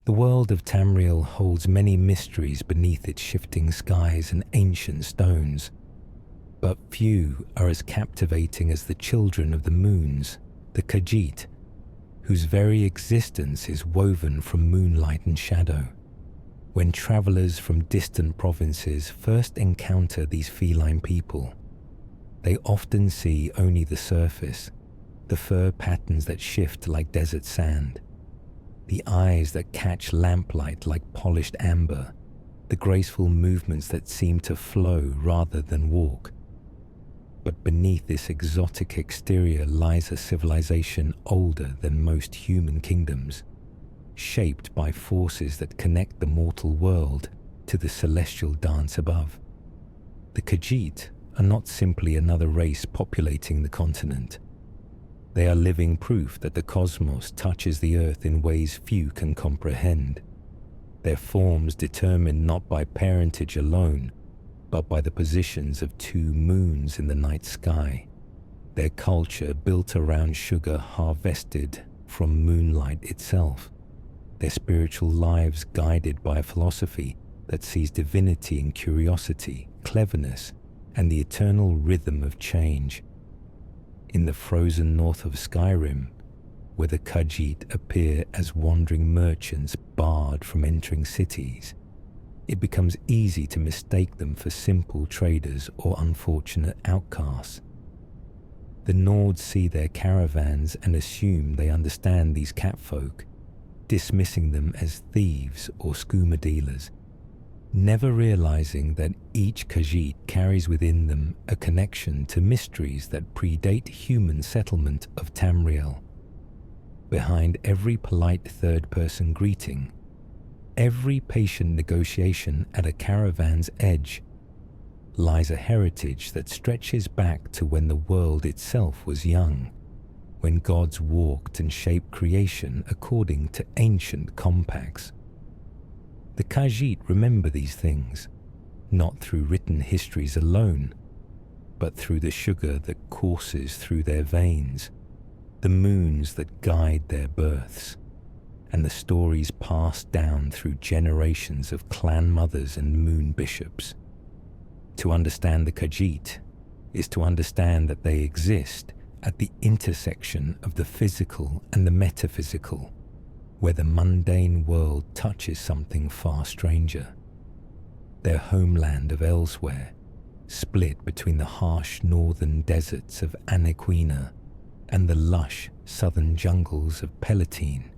The world of Tamriel holds many mysteries beneath its shifting skies and ancient stones, but few are as captivating as the children of the moons, the Khajiit, whose very existence is woven from moonlight and shadow. When travelers from distant provinces first encounter these feline people, they often see only the surface, the fur patterns that shift like desert sand, the eyes that catch lamplight like polished amber, the graceful movements that seem to flow rather than walk. But beneath this exotic exterior lies a civilization older than most human kingdoms, shaped by forces that connect the mortal world to the celestial dance above. The Khajiit are not simply another race populating the continent. They are living proof that the cosmos touches the earth in ways few can comprehend. Their forms determined not by parentage alone, but by the positions of two moons in the night sky. Their culture built around sugar harvested from moonlight itself. Their spiritual lives guided by a philosophy that sees divinity in curiosity, cleverness, and the eternal rhythm of change. In the frozen north of Skyrim, where the Khajiit appear as wandering merchants barred from entering cities, it becomes easy to mistake them for simple traders or unfortunate outcasts. The Nords see their caravans and assume they understand these catfolk, dismissing them as thieves or skooma dealers, never realizing that each Khajiit carries within them a connection to mysteries that predate human settlement of Tamriel. Behind every polite third-person greeting, every patient negotiation at a caravan's edge, lies a heritage that stretches back to when the world itself was young, when gods walked and shaped creation according to ancient compacts. The Khajiit remember these things, not through written histories alone, but through the sugar that courses through their veins, the moons that guide their births, and the stories passed down through generations of clan mothers and moon bishops. To understand the Khajiit is to understand that they exist at the intersection of the physical and the metaphysical, where the mundane world touches something far stranger. Their homeland of elsewhere, split between the harsh northern deserts of Anaquina and the lush southern jungles of Palatine,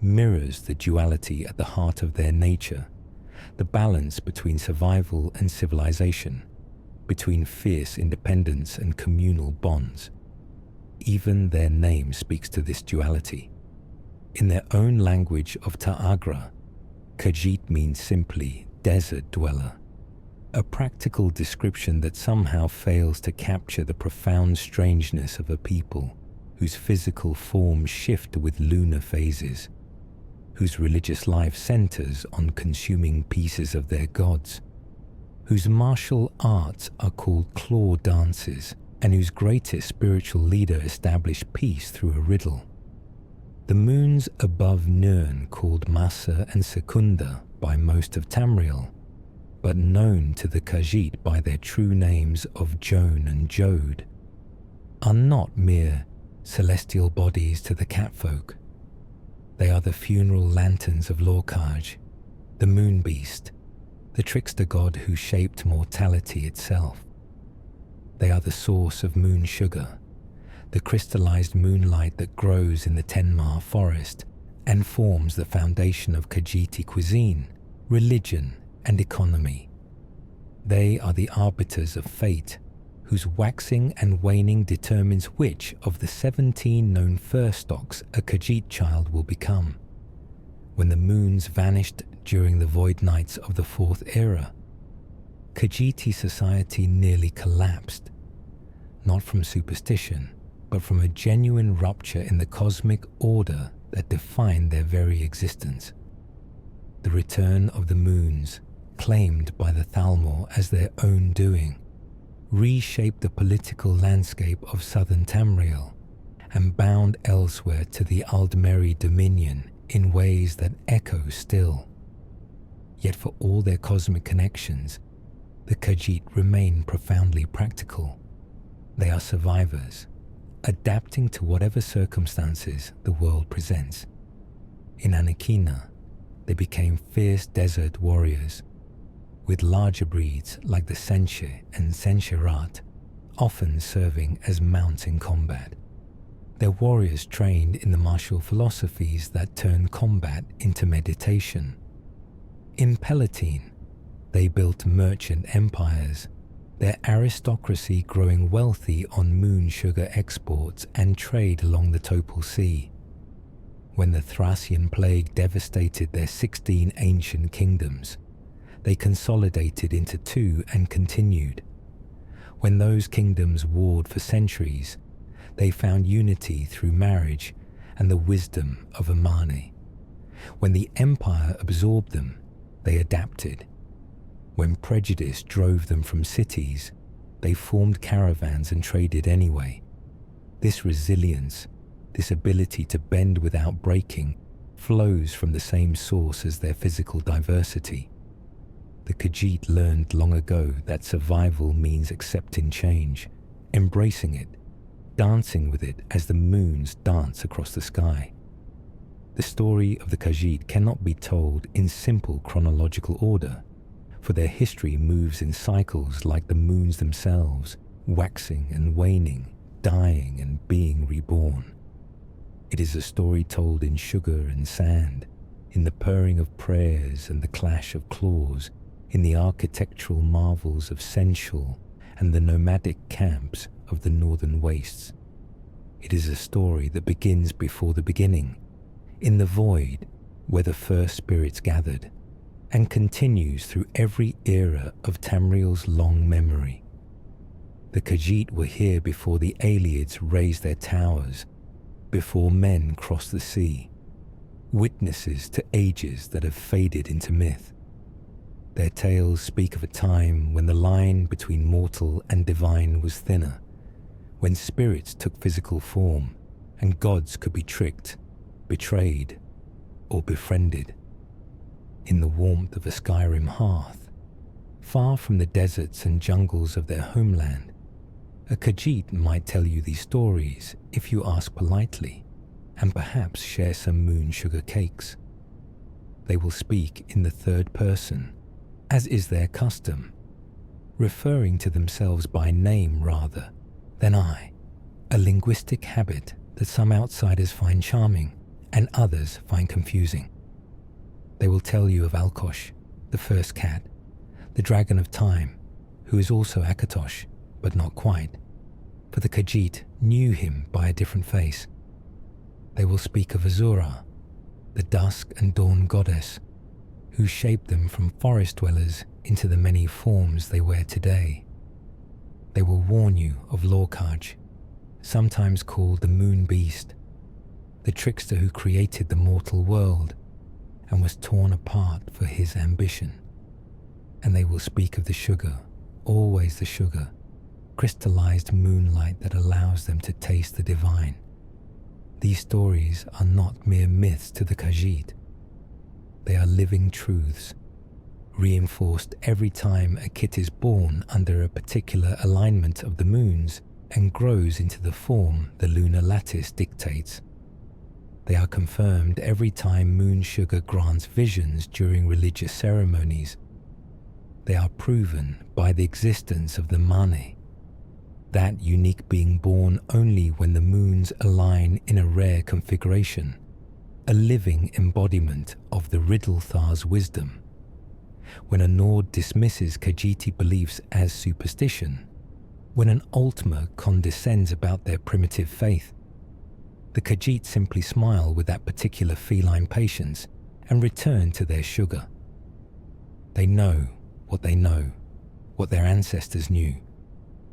mirrors the duality at the heart of their nature, the balance between survival and civilization, between fierce independence and communal bonds. Even their name speaks to this duality. In their own language of Ta'agra, Khajiit means simply desert dweller, a practical description that somehow fails to capture the profound strangeness of a people whose physical forms shift with lunar phases, whose religious life centers on consuming pieces of their gods, whose martial arts are called claw dances, and whose greatest spiritual leader established peace through a riddle. The moons above Nirn, called Massa and Secunda by most of Tamriel, but known to the Khajiit by their true names of Joan and Jode, are not mere celestial bodies to the catfolk. They are the funeral lanterns of Lorkhaj, the moon beast, the trickster god who shaped mortality itself. They are the source of moon sugar, the crystallized moonlight that grows in the Tenmar forest and forms the foundation of Khajiiti cuisine, religion, and economy. They are the arbiters of fate, whose waxing and waning determines which of the 17 known fur stocks a Khajiit child will become. When the moons vanished during the void nights of the Fourth Era, Khajiiti society nearly collapsed, not from superstition, but from a genuine rupture in the cosmic order that defined their very existence. The return of the moons, claimed by the Thalmor as their own doing, reshaped the political landscape of southern Tamriel and bound elsewhere to the Aldmeri Dominion in ways that echo still. Yet for all their cosmic connections, the Khajiit remain profoundly practical. They are survivors, adapting to whatever circumstances the world presents. In Anakina, they became fierce desert warriors, with larger breeds like the Senche and Sencherat often serving as mounts in combat. Their warriors trained in the martial philosophies that turn combat into meditation. In Palatine, they built merchant empires, their aristocracy growing wealthy on moon sugar exports and trade along the Topal Sea. When the Thracian plague devastated their 16 ancient kingdoms, they consolidated into 2 and continued. When those kingdoms warred for centuries, they found unity through marriage and the wisdom of Amani. When the empire absorbed them, they adapted. When prejudice drove them from cities, they formed caravans and traded anyway. This resilience, this ability to bend without breaking, flows from the same source as their physical diversity. The Khajiit learned long ago that survival means accepting change, embracing it, dancing with it as the moons dance across the sky. The story of the Khajiit cannot be told in simple chronological order, for their history moves in cycles like the moons themselves, waxing and waning, dying and being reborn. It is a story told in sugar and sand, in the purring of prayers and the clash of claws, in the architectural marvels of Sensual and the nomadic camps of the northern wastes. It is a story that begins before the beginning, in the void where the first spirits gathered, and continues through every era of Tamriel's long memory. The Khajiit were here before the Aelids raised their towers, before men crossed the sea, witnesses to ages that have faded into myth. Their tales speak of a time when the line between mortal and divine was thinner, when spirits took physical form and gods could be tricked, betrayed, or befriended. In the warmth of a Skyrim hearth, far from the deserts and jungles of their homeland, a Khajiit might tell you these stories if you ask politely, and perhaps share some moon sugar cakes. They will speak in the third person, as is their custom, referring to themselves by name rather than I, a linguistic habit that some outsiders find charming and others find confusing. They will tell you of Alkosh, the first cat, the dragon of time, who is also Akatosh, but not quite, for the Khajiit knew him by a different face. They will speak of Azurah, the dusk and dawn goddess, who shaped them from forest dwellers into the many forms they wear today. They will warn you of Lorkaj, sometimes called the moon beast, the trickster who created the mortal world and was torn apart for his ambition. And they will speak of the sugar, always the sugar, crystallized moonlight that allows them to taste the divine. These stories are not mere myths to the Khajiit. They are living truths, reinforced every time a kit is born under a particular alignment of the moons and grows into the form the lunar lattice dictates. They are confirmed every time moon sugar grants visions during religious ceremonies. They are proven by the existence of the Mane, that unique being born only when the moons align in a rare configuration, a living embodiment of the Riddlethar's wisdom. When a Nord dismisses Khajiiti beliefs as superstition, when an Altmer condescends about their primitive faith, the Khajiit simply smile with that particular feline patience and return to their sugar. They know, what their ancestors knew,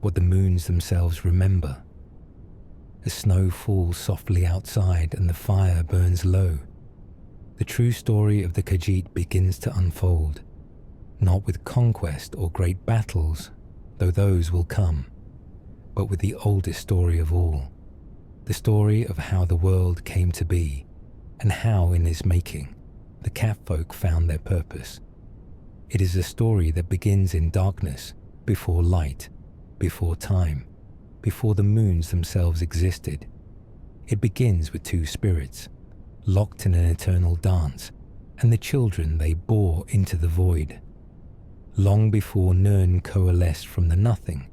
what the moons themselves remember. The snow falls softly outside and the fire burns low. The true story of the Khajiit begins to unfold, not with conquest or great battles, though those will come, but with the oldest story of all, the story of how the world came to be, and how in his making the catfolk found their purpose. It is a story that begins in darkness, before light, before time, before the moons themselves existed. It begins with two spirits, locked in an eternal dance, and the children they bore into the void. Long before Nirn coalesced from the nothing,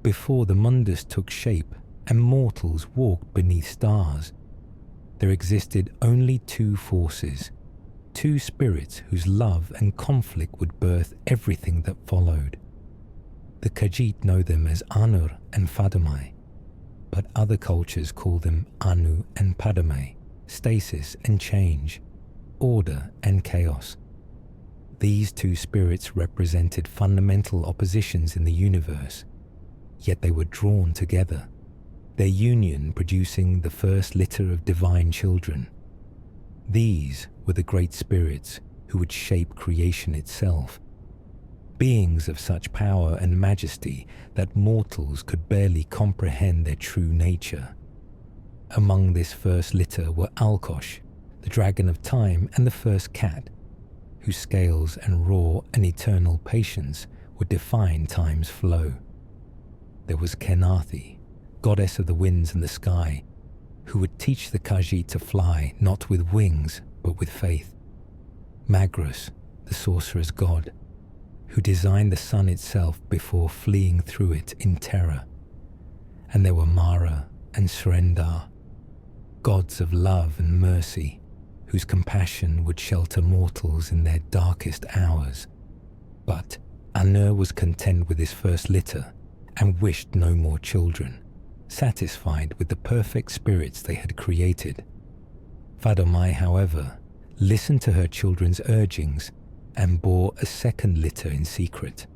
before the mundus took shape and mortals walked beneath stars, there existed only two forces, two spirits whose love and conflict would birth everything that followed. The Khajiit know them as Anur and Fadamai, but other cultures call them Anu and Padame, stasis and change, order and chaos. These two spirits represented fundamental oppositions in the universe, yet they were drawn together, their union producing the first litter of divine children. These were the great spirits who would shape creation itself, beings of such power and majesty that mortals could barely comprehend their true nature. Among this first litter were Alkosh, the dragon of time, and the first cat, whose scales and raw and eternal patience would define time's flow. There was Kenathi, goddess of the winds and the sky, who would teach the Khajiit to fly not with wings but with faith. Magrus, the sorcerer's god, who designed the sun itself before fleeing through it in terror. And there were Mara and Surendar, gods of love and mercy, whose compassion would shelter mortals in their darkest hours. But Anur was content with his first litter and wished no more children, satisfied with the perfect spirits they had created. Fadamai, however, listened to her children's urgings and bore a second litter in secret.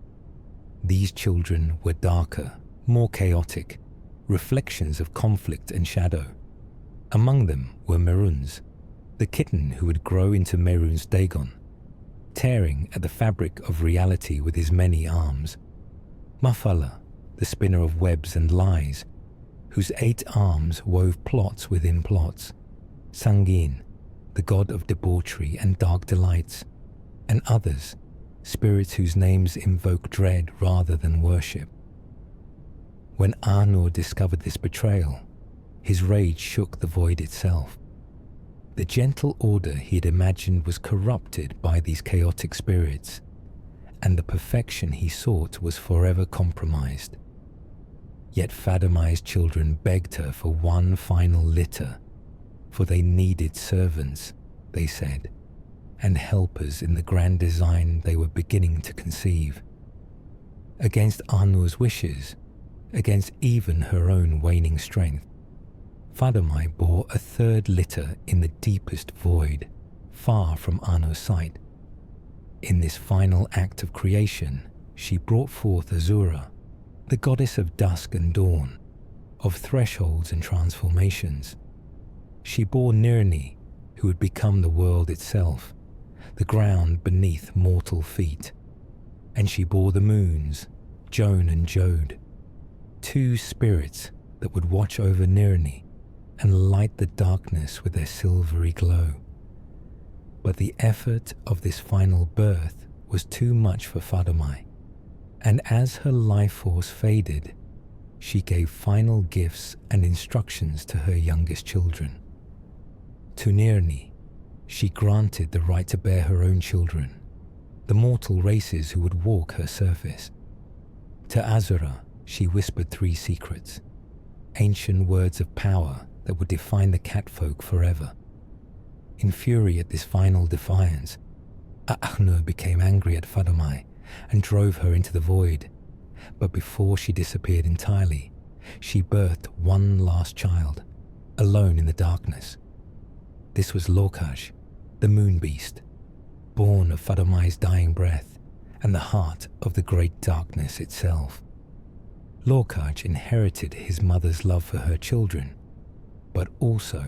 These children were darker, more chaotic, reflections of conflict and shadow. Among them were Meruns, the kitten who would grow into Merun's Dagon, tearing at the fabric of reality with his many arms. Mafala, the spinner of webs and lies, whose 8 arms wove plots within plots. Sangin, the god of debauchery and dark delights, and others, spirits whose names invoke dread rather than worship. When Anur discovered this betrayal, his rage shook the void itself. The gentle order he had imagined was corrupted by these chaotic spirits, and the perfection he sought was forever compromised. Yet Fadamai's children begged her for one final litter, for they needed servants, they said, and helpers in the grand design they were beginning to conceive. Against Anur's wishes, against even her own waning strength, Fadamai bore a third litter in the deepest void, far from Anur's sight. In this final act of creation, she brought forth Azurah, the goddess of dusk and dawn, of thresholds and transformations. She bore Nirni, who would become the world itself, the ground beneath mortal feet. And she bore the moons, Joan and Jode, two spirits that would watch over Nirni and light the darkness with their silvery glow. But the effort of this final birth was too much for Fadamai, and as her life force faded, she gave final gifts and instructions to her youngest children. To Nirni, she granted the right to bear her own children, the mortal races who would walk her surface. To Azurah, she whispered 3 secrets, ancient words of power that would define the catfolk forever. In fury at this final defiance, Anur became angry at Fadamai and drove her into the void. But before she disappeared entirely, she birthed one last child, alone in the darkness. This was Lokaj, the moon beast, born of Fadamai's dying breath and the heart of the great darkness itself. Lokaj inherited his mother's love for her children, but also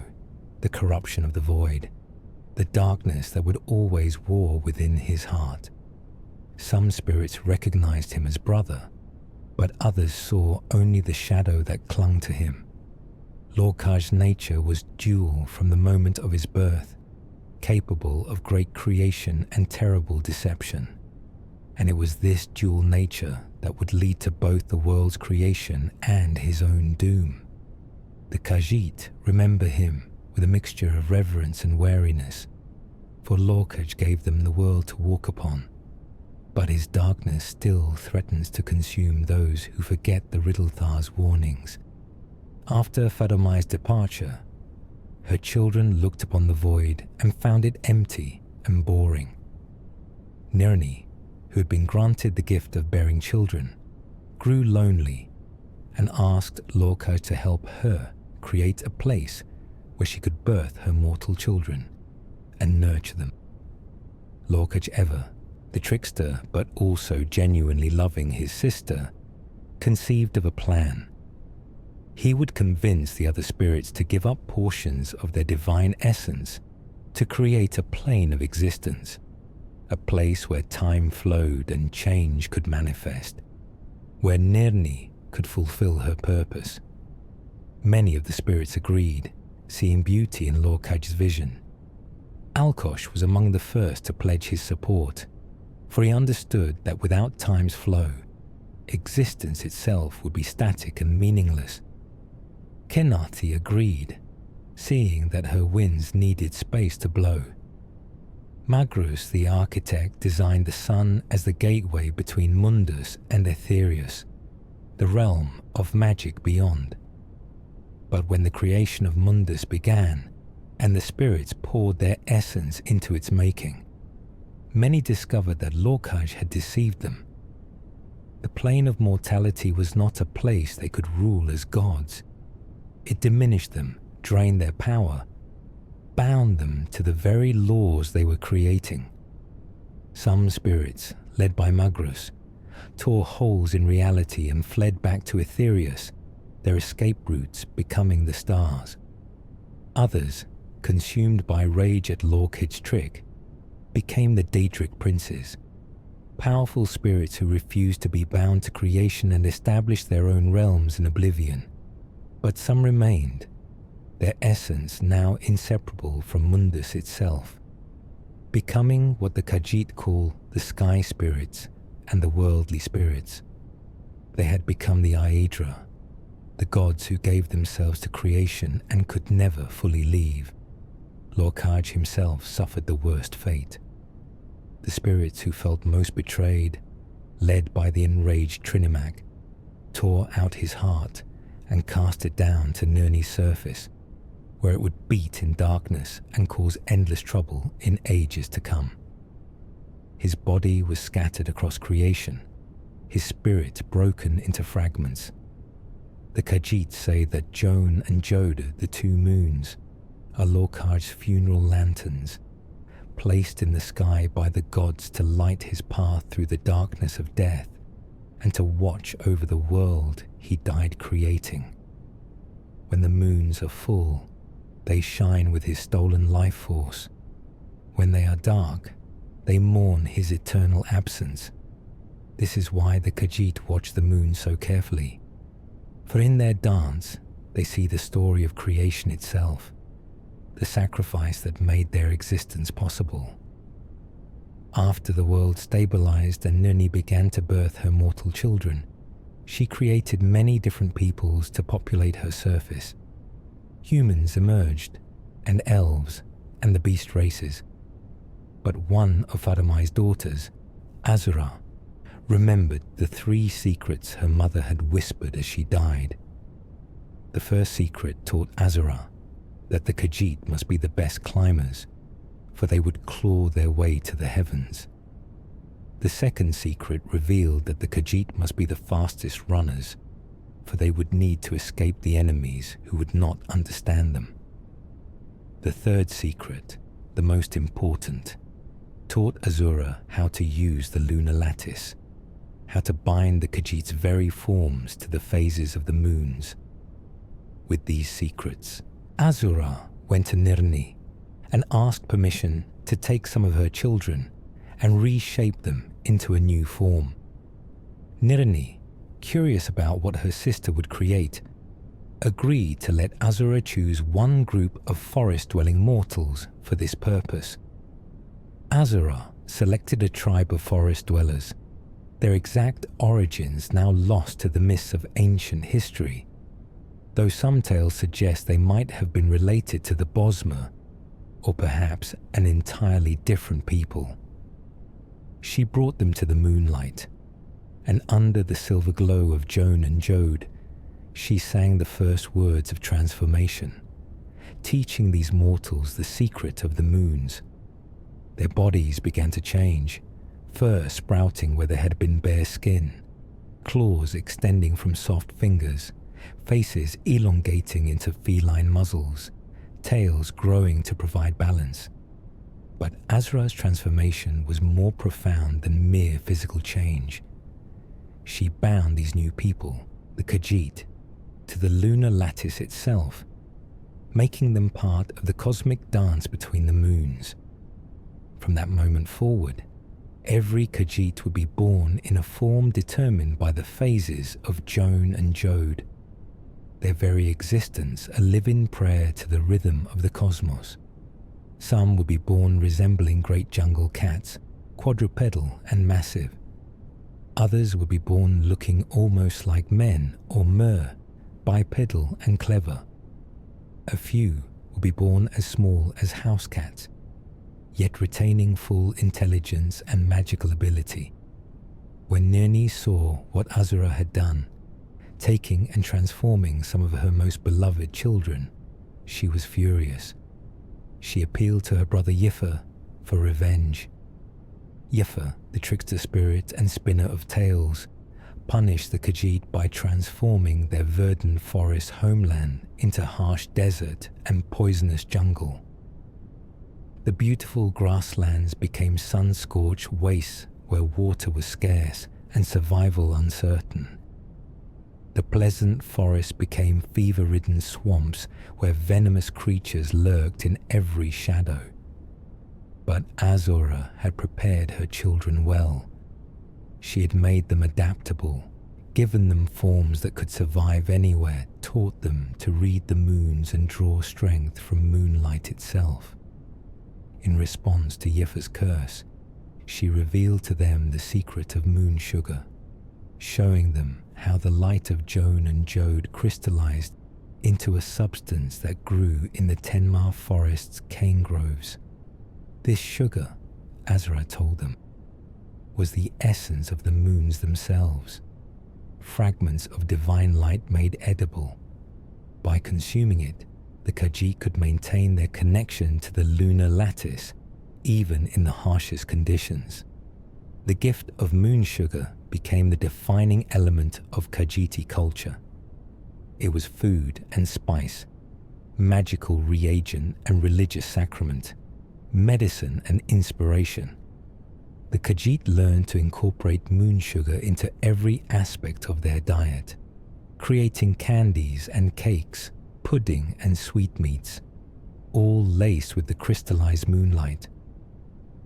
the corruption of the void, the darkness that would always war within his heart. Some spirits recognized him as brother, but others saw only the shadow that clung to him. Lokaj's nature was dual from the moment of his birth, capable of great creation and terrible deception. And it was this dual nature that would lead to both the world's creation and his own doom. The Khajiit remember him with a mixture of reverence and wariness, for Lorkaj gave them the world to walk upon. But his darkness still threatens to consume those who forget the Riddlethar's warnings. After Fadomai's departure, her children looked upon the void and found it empty and boring. Nirni, who had been granted the gift of bearing children, grew lonely and asked Lorkaj to help her create a place where she could birth her mortal children and nurture them. Lorkaj ever, the trickster but also genuinely loving his sister, conceived of a plan. He would convince the other spirits to give up portions of their divine essence to create a plane of existence, a place where time flowed and change could manifest, where Nirni could fulfill her purpose. Many of the spirits agreed, seeing beauty in Lorkaj's vision. Alkosh was among the first to pledge his support, for he understood that without time's flow, existence itself would be static and meaningless. Kenati agreed, seeing that her winds needed space to blow. Magrus, the architect, designed the sun as the gateway between Mundus and Aetherius, the realm of magic beyond. But when the creation of Mundus began, and the spirits poured their essence into its making, many discovered that Lorkaj had deceived them. The plane of mortality was not a place they could rule as gods. It diminished them, drained their power, bound them to the very laws they were creating. Some spirits, led by Magrus, tore holes in reality and fled back to Aetherius, their escape routes becoming the stars. Others, consumed by rage at Lorkaj's trick, became the Daedric princes, powerful spirits who refused to be bound to creation and established their own realms in oblivion. But some remained, their essence now inseparable from Mundus itself, becoming what the Khajiit call the sky spirits and the worldly spirits. They had become the Aedra, the gods who gave themselves to creation and could never fully leave. Lorkaj himself suffered the worst fate. The spirits who felt most betrayed, led by the enraged Trinimac, tore out his heart and cast it down to Nirni's surface, where it would beat in darkness and cause endless trouble in ages to come. His body was scattered across creation, his spirit broken into fragments. The Khajiit say that Joan and Joda, the two moons, are Lorkaj's funeral lanterns, placed in the sky by the gods to light his path through the darkness of death and to watch over the world he died creating. When the moons are full, they shine with his stolen life force. When they are dark, they mourn his eternal absence. This is why the Khajiit watch the moon so carefully, for in their dance they see the story of creation itself, the sacrifice that made their existence possible. After the world stabilized and Nirni began to birth her mortal children, she created many different peoples to populate her surface. Humans emerged, and elves, and the beast races. But one of Fadomai's daughters, Azurah, remembered the 3 secrets her mother had whispered as she died. The first secret taught Azurah that the Khajiit must be the best climbers, for they would claw their way to the heavens. The second secret revealed that the Khajiit must be the fastest runners, for they would need to escape the enemies who would not understand them. The third secret, the most important, taught Azurah how to use the lunar lattice, how to bind the Khajiit's very forms to the phases of the moons. With these secrets, Azurah went to Nirni and asked permission to take some of her children and reshape them into a new form. Nirni, curious about what her sister would create, agreed to let Azurah choose one group of forest-dwelling mortals for this purpose. Azurah selected a tribe of forest dwellers, their exact origins now lost to the mists of ancient history, though some tales suggest they might have been related to the Bosmer, or perhaps an entirely different people. She brought them to the moonlight, and under the silver glow of Joan and Jode, she sang the first words of transformation, teaching these mortals the secret of the moons. Their bodies began to change, fur sprouting where there had been bare skin, claws extending from soft fingers, faces elongating into feline muzzles, tails growing to provide balance. But Azurah's transformation was more profound than mere physical change. She bound these new people, the Khajiit, to the lunar lattice itself, making them part of the cosmic dance between the moons. From that moment forward, every Khajiit would be born in a form determined by the phases of Joan and Jode, their very existence a living prayer to the rhythm of the cosmos. Some would be born resembling great jungle cats, quadrupedal and massive. Others would be born looking almost like men or mer, bipedal and clever. A few would be born as small as house cats, yet retaining full intelligence and magical ability. When Nirni saw what Azurah had done, taking and transforming some of her most beloved children, she was furious. She appealed to her brother Yifer for revenge. Yifer, the trickster spirit and spinner of tales, punished the Khajiit by transforming their verdant forest homeland into harsh desert and poisonous jungle. The beautiful grasslands became sun-scorched wastes where water was scarce and survival uncertain. The pleasant forests became fever-ridden swamps where venomous creatures lurked in every shadow. But Azurah had prepared her children well. She had made them adaptable, given them forms that could survive anywhere, taught them to read the moons and draw strength from moonlight itself. In response to Yifer's curse, she revealed to them the secret of moon sugar, showing them how the light of Joan and Jode crystallized into a substance that grew in the 10-mile forest's cane groves. This sugar, Azurah told them, was the essence of the moons themselves, fragments of divine light made edible. By consuming it, the Khajiit could maintain their connection to the lunar lattice, even in the harshest conditions. The gift of moon sugar became the defining element of Khajiiti culture. It was food and spice, magical reagent and religious sacrament, medicine and inspiration. The Khajiit learned to incorporate moon sugar into every aspect of their diet, creating candies and cakes, pudding and sweetmeats, all laced with the crystallized moonlight.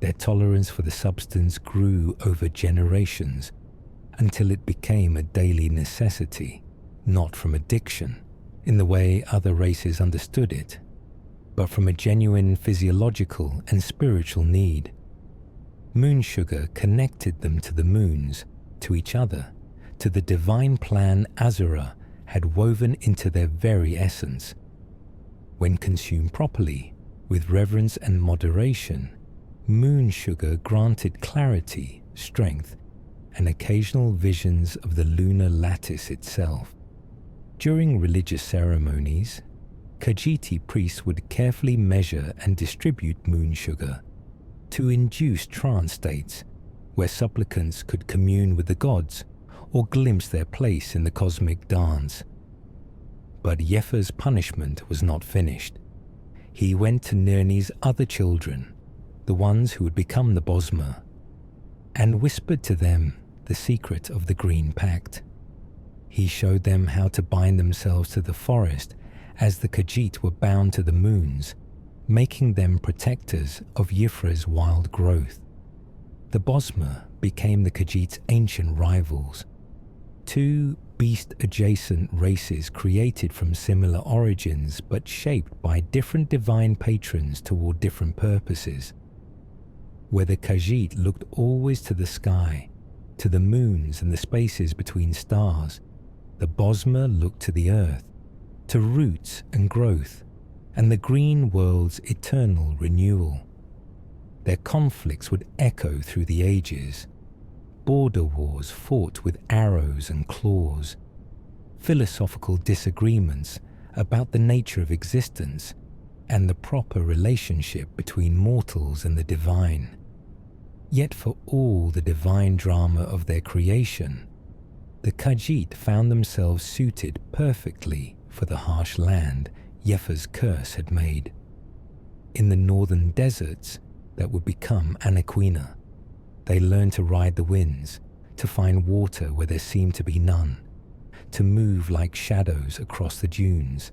Their tolerance for the substance grew over generations until it became a daily necessity, not from addiction, in the way other races understood it, but from a genuine physiological and spiritual need. Moon sugar connected them to the moons, to each other, to the divine plan Azurah had woven into their very essence. When consumed properly, with reverence and moderation, moon sugar granted clarity, strength, and occasional visions of the lunar lattice itself. During religious ceremonies, Khajiiti priests would carefully measure and distribute moon sugar to induce trance states where supplicants could commune with the gods or glimpse their place in the cosmic dance. But Yifer's punishment was not finished. He went to Nirni's other children, the ones who would become the Bosmer, and whispered to them the secret of the Green Pact. He showed them how to bind themselves to the forest as the Khajiit were bound to the moons, making them protectors of Yifer's wild growth. The Bosmer became the Khajiit's ancient rivals, two beast-adjacent races created from similar origins but shaped by different divine patrons toward different purposes. Where the Khajiit looked always to the sky, to the moons and the spaces between stars, the Bosmer looked to the earth, to roots and growth, and the green world's eternal renewal. Their conflicts would echo through the ages. Border wars fought with arrows and claws, philosophical disagreements about the nature of existence and the proper relationship between mortals and the divine. Yet for all the divine drama of their creation, the Khajiit found themselves suited perfectly for the harsh land Yefa's curse had made. In the northern deserts that would become Anaquina, they learned to ride the winds, to find water where there seemed to be none, to move like shadows across the dunes.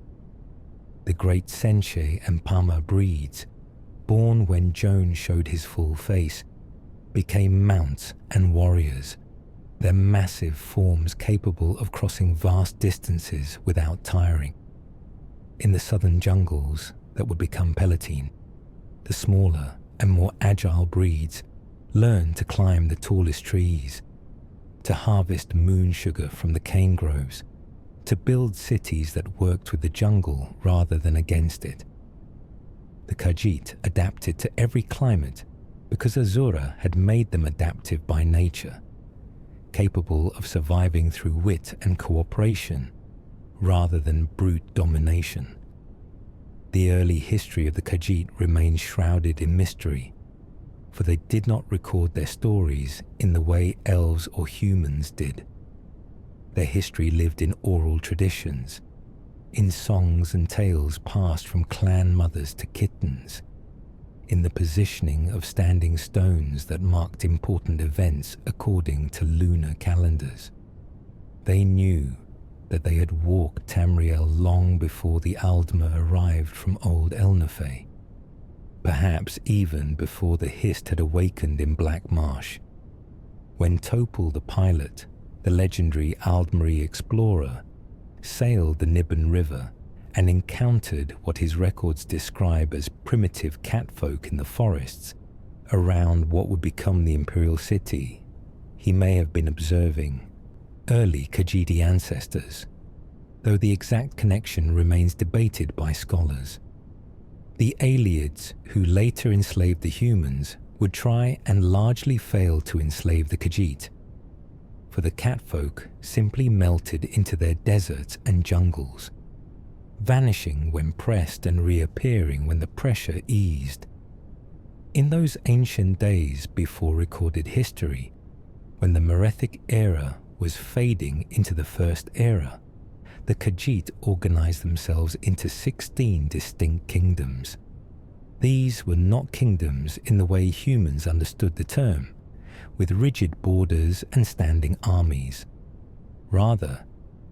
The great Senche and Pama breeds, born when Joan showed his full face, became mounts and warriors, their massive forms capable of crossing vast distances without tiring. In the southern jungles that would become Palatine, the smaller and more agile breeds learned to climb the tallest trees, to harvest moon sugar from the cane groves, to build cities that worked with the jungle rather than against it. The Khajiit adapted to every climate because Azurah had made them adaptive by nature, capable of surviving through wit and cooperation rather than brute domination. The early history of the Khajiit remains shrouded in mystery, for they did not record their stories in the way elves or humans did. Their history lived in oral traditions, in songs and tales passed from clan mothers to kittens, in the positioning of standing stones that marked important events according to lunar calendars. They knew that they had walked Tamriel long before the Aldmer arrived from old Elnefey, perhaps even before the Hist had awakened in Black Marsh. When Topal the pilot, the legendary Aldmeri explorer, sailed the Nibben River and encountered what his records describe as primitive catfolk in the forests around what would become the imperial city, he may have been observing early Khajiiti ancestors, though the exact connection remains debated by scholars. The Aelids, who later enslaved the humans, would try and largely fail to enslave the Khajiit, for the catfolk simply melted into their deserts and jungles, vanishing when pressed and reappearing when the pressure eased. In those ancient days before recorded history, when the Merethic era was fading into the First Era, the Khajiit organized themselves into 16 distinct kingdoms. These were not kingdoms in the way humans understood the term, with rigid borders and standing armies. Rather,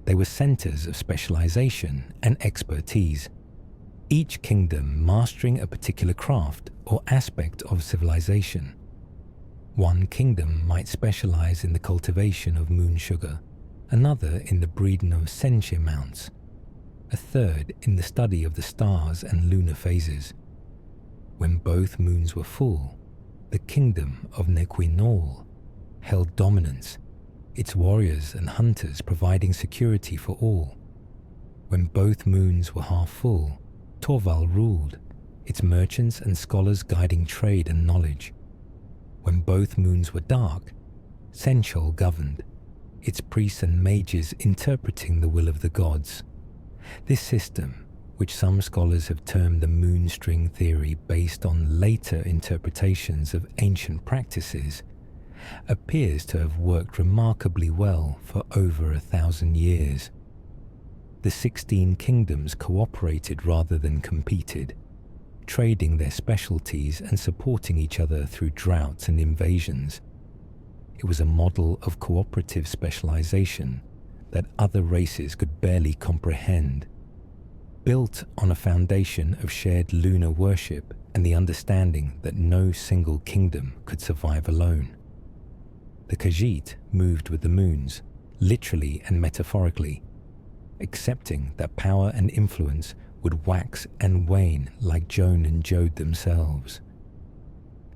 they were centers of specialization and expertise, each kingdom mastering a particular craft or aspect of civilization. One kingdom might specialize in the cultivation of moon sugar, another in the breeding of Senche mounts, a third in the study of the stars and lunar phases. When both moons were full, the kingdom of Nequinol held dominance, its warriors and hunters providing security for all. When both moons were half full, Torval ruled, its merchants and scholars guiding trade and knowledge. When both moons were dark, Senchol governed, its priests and mages interpreting the will of the gods. This system, which some scholars have termed the moonstring theory based on later interpretations of ancient practices, appears to have worked remarkably well for over 1,000 years. The 16 kingdoms cooperated rather than competed, trading their specialties and supporting each other through droughts and invasions. It was a model of cooperative specialization that other races could barely comprehend, built on a foundation of shared lunar worship and the understanding that no single kingdom could survive alone. The Khajiit moved with the moons, literally and metaphorically, accepting that power and influence would wax and wane like Joan and Jode themselves.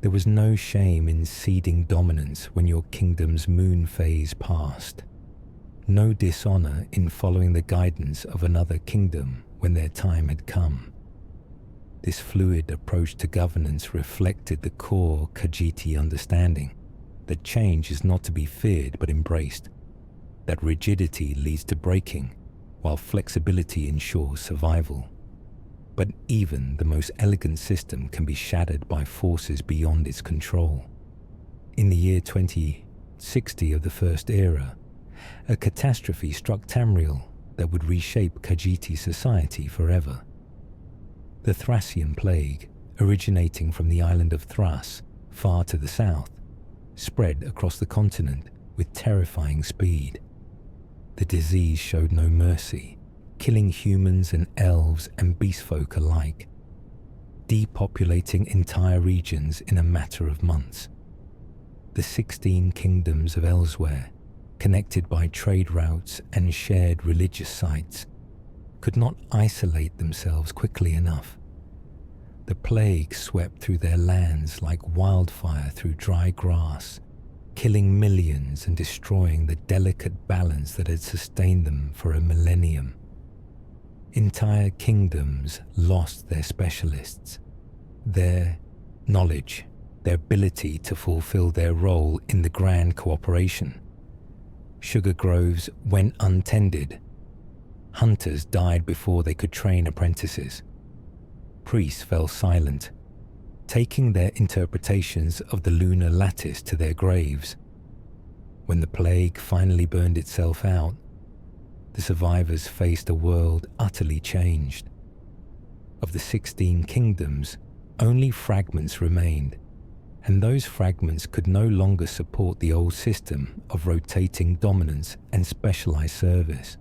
There was no shame in ceding dominance when your kingdom's moon phase passed. No dishonor in following the guidance of another kingdom when their time had come. This fluid approach to governance reflected the core Khajiiti understanding that change is not to be feared but embraced, that rigidity leads to breaking, while flexibility ensures survival. But even the most elegant system can be shattered by forces beyond its control. In the year 2060 of the First Era, a catastrophe struck Tamriel that would reshape Khajiiti society forever. The Thracian plague, originating from the island of Thrace, far to the south, spread across the continent with terrifying speed. The disease showed no mercy, killing humans and elves and beastfolk alike, depopulating entire regions in a matter of months. The 16 kingdoms of Elsewhere, connected by trade routes and shared religious sites, could not isolate themselves quickly enough. The plague swept through their lands like wildfire through dry grass, killing millions and destroying the delicate balance that had sustained them for a millennium. Entire kingdoms lost their specialists, their knowledge, their ability to fulfill their role in the grand cooperation. Sugar groves went untended. Hunters died before they could train apprentices. Priests fell silent, taking their interpretations of the lunar lattice to their graves. When the plague finally burned itself out, the survivors faced a world utterly changed. Of the 16 kingdoms, only fragments remained, and those fragments could no longer support the old system of rotating dominance and specialized service.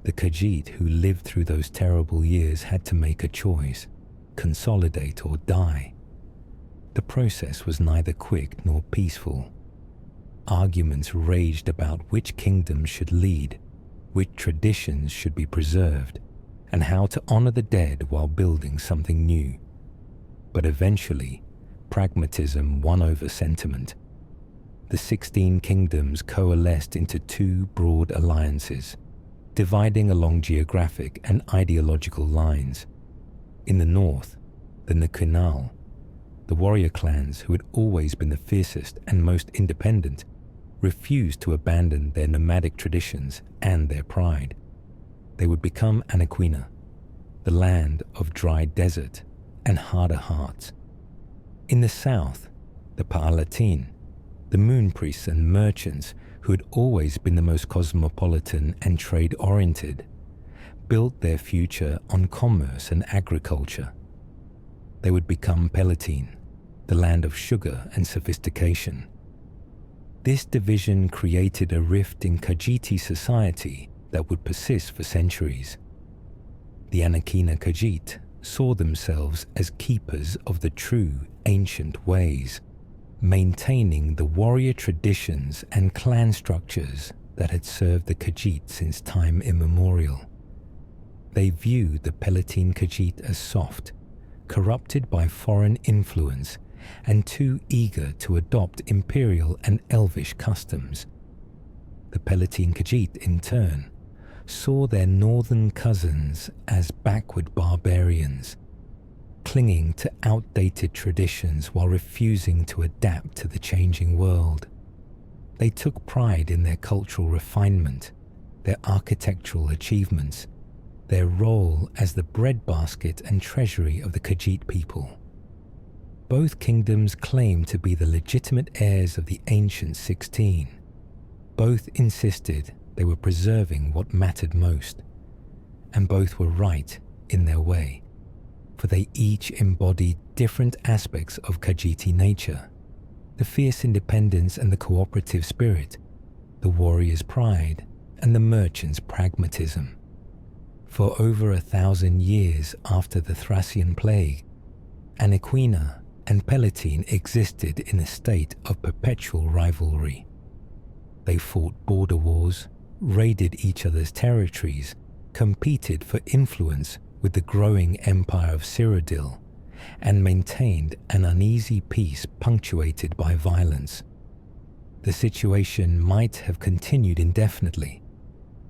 The Khajiit who lived through those terrible years had to make a choice: consolidate or die. The process was neither quick nor peaceful. Arguments raged about which kingdom should lead, which traditions should be preserved, and how to honor the dead while building something new. But eventually, pragmatism won over sentiment. The 16 kingdoms coalesced into two broad alliances, dividing along geographic and ideological lines. In the north, the Nukunal, the warrior clans who had always been the fiercest and most independent, refused to abandon their nomadic traditions and their pride. They would become Anaquina, the land of dry desert and harder hearts. In the south, the Paalatin, the moon priests and merchants who had always been the most cosmopolitan and trade-oriented, built their future on commerce and agriculture. They would become Palatine, the land of sugar and sophistication. This division created a rift in Khajiiti society that would persist for centuries. The Anaquina Khajiit saw themselves as keepers of the true ancient ways, maintaining the warrior traditions and clan structures that had served the Khajiit since time immemorial. They viewed the Palatine Khajiit as soft, corrupted by foreign influence, and too eager to adopt imperial and elvish customs. The Palatine Khajiit, in turn, saw their northern cousins as backward barbarians, clinging to outdated traditions while refusing to adapt to the changing world. They took pride in their cultural refinement, their architectural achievements, their role as the breadbasket and treasury of the Khajiit people. Both kingdoms claimed to be the legitimate heirs of the ancient 16. Both insisted they were preserving what mattered most, and both were right in their way, for they each embodied different aspects of Khajiiti nature: the fierce independence and the cooperative spirit, the warrior's pride and the merchant's pragmatism. For over 1,000 years after the Thracian plague, Anaquina and Palatine existed in a state of perpetual rivalry. They fought border wars, raided each other's territories, competed for influence with the growing empire of Cyrodiil, and maintained an uneasy peace punctuated by violence. The situation might have continued indefinitely,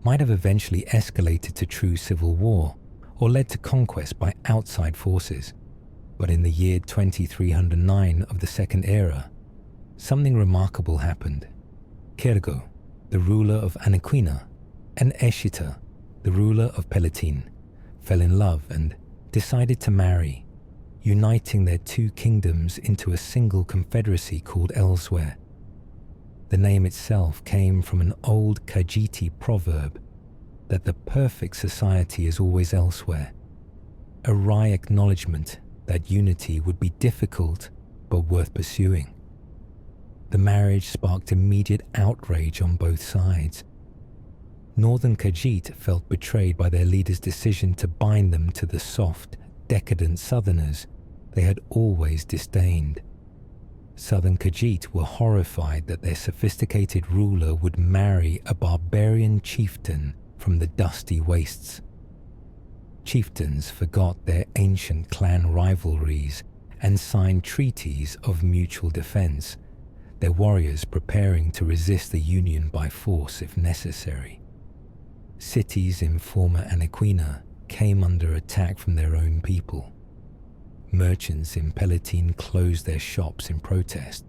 might have eventually escalated to true civil war, or led to conquest by outside forces. But in the year 2309 of the Second Era, something remarkable happened. Kergo, the ruler of Anaquina, and Eshita, the ruler of Palatine, fell in love and decided to marry, uniting their two kingdoms into a single confederacy called Elsewhere. The name itself came from an old Khajiit proverb that the perfect society is always elsewhere, a wry acknowledgement that unity would be difficult but worth pursuing. The marriage sparked immediate outrage on both sides. Northern Khajiit felt betrayed by their leader's decision to bind them to the soft, decadent southerners they had always disdained. Southern Khajiit were horrified that their sophisticated ruler would marry a barbarian chieftain from the dusty wastes. Chieftains forgot their ancient clan rivalries and signed treaties of mutual defense, their warriors preparing to resist the union by force if necessary. Cities in former Anaquina came under attack from their own people. Merchants in Palatine closed their shops in protest.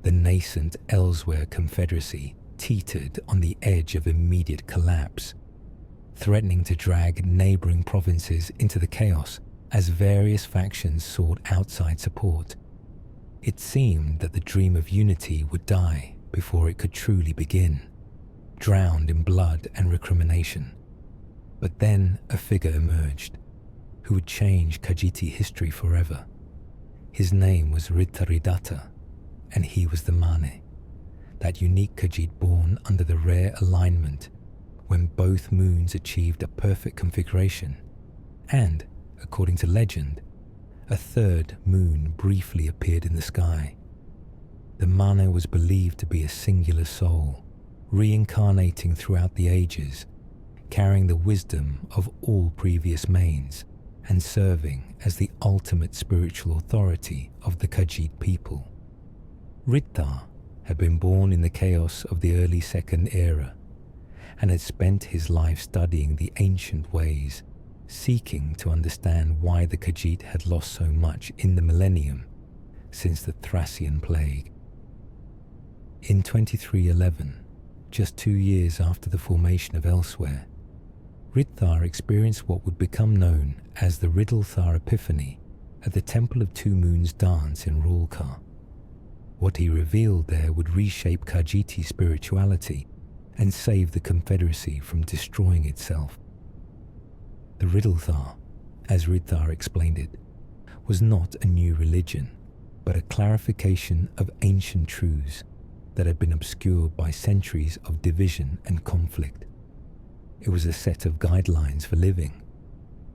The nascent Elsewhere Confederacy teetered on the edge of immediate collapse, threatening to drag neighboring provinces into the chaos as various factions sought outside support. It seemed that the dream of unity would die before it could truly begin, drowned in blood and recrimination. But then a figure emerged who would change Khajiiti history forever. His name was Ridharidata, and he was the Mane, that unique Khajiit born under the rare alignment when both moons achieved a perfect configuration, and, according to legend, a third moon briefly appeared in the sky. The Mane was believed to be a singular soul, reincarnating throughout the ages, carrying the wisdom of all previous manes, and serving as the ultimate spiritual authority of the Khajiit people. Ridhar had been born in the chaos of the early Second Era, and had spent his life studying the ancient ways, seeking to understand why the Khajiit had lost so much in the millennium since the Thracian plague. In 2311, just 2 years after the formation of Elsewhere, Ridhar experienced what would become known as the Ridlthar Epiphany at the Temple of Two Moons dance in Rulkar. What he revealed there would reshape Khajiiti spirituality and save the Confederacy from destroying itself. The Ridlthar, as Ridhar explained it, was not a new religion, but a clarification of ancient truths that had been obscured by centuries of division and conflict. It was a set of guidelines for living,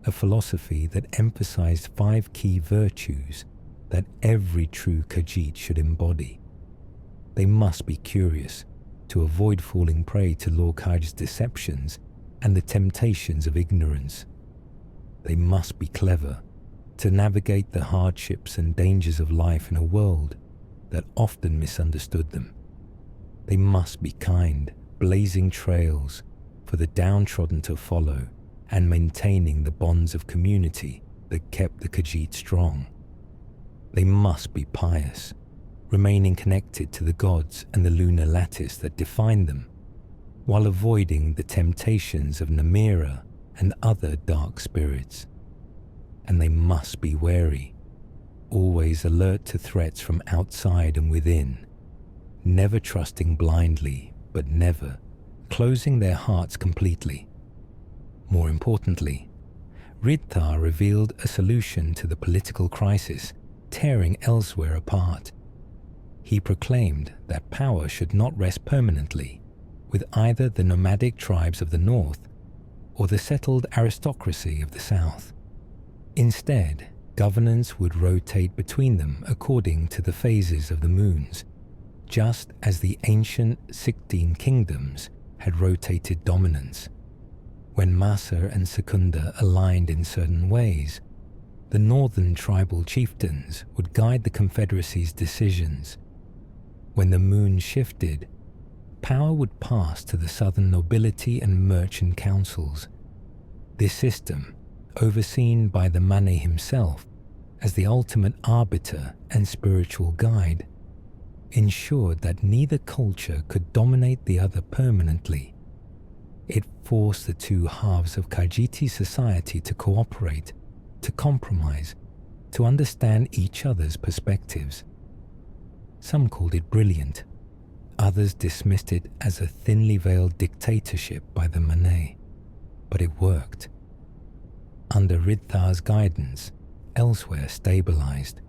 a philosophy that emphasized 5 key virtues that every true Khajiit should embody. They must be curious to avoid falling prey to Lord Khaji's deceptions and the temptations of ignorance. They must be clever to navigate the hardships and dangers of life in a world that often misunderstood them. They must be kind, blazing trails for the downtrodden to follow and maintaining the bonds of community that kept the Khajiit strong. They must be pious, remaining connected to the gods and the lunar lattice that defined them, while avoiding the temptations of Namira and other dark spirits. And they must be wary, always alert to threats from outside and within, never trusting blindly, but never closing their hearts completely. More importantly, Ridhar revealed a solution to the political crisis tearing Elsewhere apart. He proclaimed that power should not rest permanently with either the nomadic tribes of the north or the settled aristocracy of the south. Instead, governance would rotate between them according to the phases of the moons, just as the ancient 16 kingdoms had rotated dominance. When Masa and Secunda aligned in certain ways, the northern tribal chieftains would guide the Confederacy's decisions. When the moon shifted, power would pass to the southern nobility and merchant councils. This system, overseen by the Mane himself as the ultimate arbiter and spiritual guide, ensured that neither culture could dominate the other permanently. It forced the two halves of Khajiit society to cooperate, to compromise, to understand each other's perspectives. Some called it brilliant. Others dismissed it as a thinly veiled dictatorship by the Mane. But it worked. Under Ridthar's guidance, elsewhere stabilized.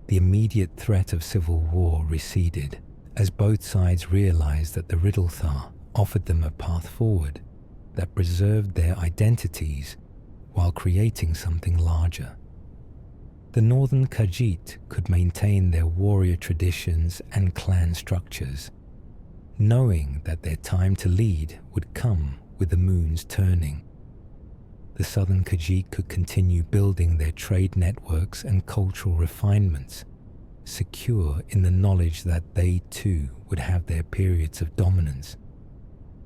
The immediate threat of civil war receded as both sides realized that the Ridlthar offered them a path forward that preserved their identities while creating something larger. The northern Khajiit could maintain their warrior traditions and clan structures, knowing that their time to lead would come with the moon's turning. The southern Khajiit could continue building their trade networks and cultural refinements, secure in the knowledge that they too would have their periods of dominance.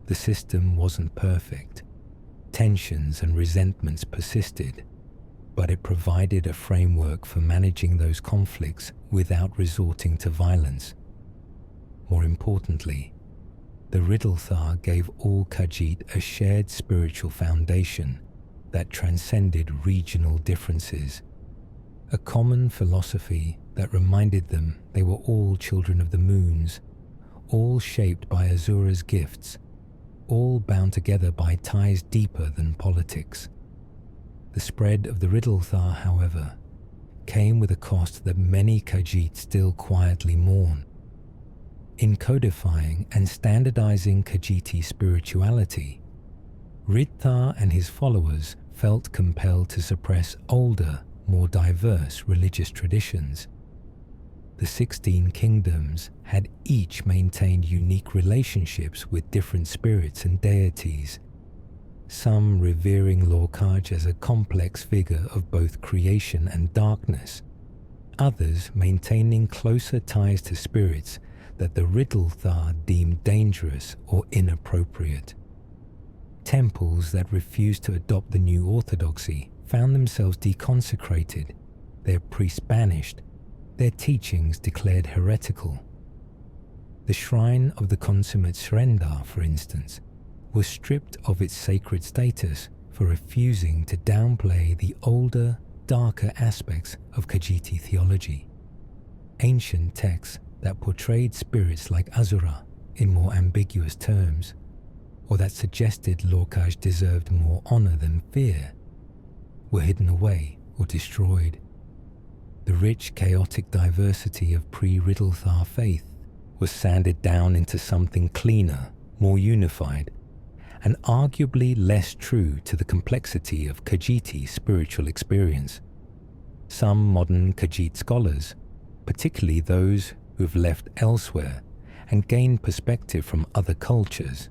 The system wasn't perfect. Tensions and resentments persisted, but it provided a framework for managing those conflicts without resorting to violence. More importantly, the Ridlthar gave all Khajiit a shared spiritual foundation that transcended regional differences, a common philosophy that reminded them they were all children of the moons, all shaped by Azurah's gifts, all bound together by ties deeper than politics. The spread of the Ridlthar, however, came with a cost that many Khajiit still quietly mourn. In codifying and standardizing Khajiiti spirituality, Ridthar and his followers felt compelled to suppress older, more diverse religious traditions. The 16 kingdoms had each maintained unique relationships with different spirits and deities, some revering Lorkhaj as a complex figure of both creation and darkness, others maintaining closer ties to spirits that the Ridlthar deemed dangerous or inappropriate. Temples that refused to adopt the new orthodoxy found themselves deconsecrated, their priests banished, their teachings declared heretical. The shrine of the consummate Srendar, for instance, was stripped of its sacred status for refusing to downplay the older, darker aspects of Khajiiti theology. Ancient texts that portrayed spirits like Azurah in more ambiguous terms, or that suggested Lorkhaj deserved more honor than fear, were hidden away or destroyed. The rich, chaotic diversity of pre-Ridlthar faith was sanded down into something cleaner, more unified, and arguably less true to the complexity of Khajiiti spiritual experience. Some modern Khajiit scholars, particularly those who have left elsewhere and gained perspective from other cultures,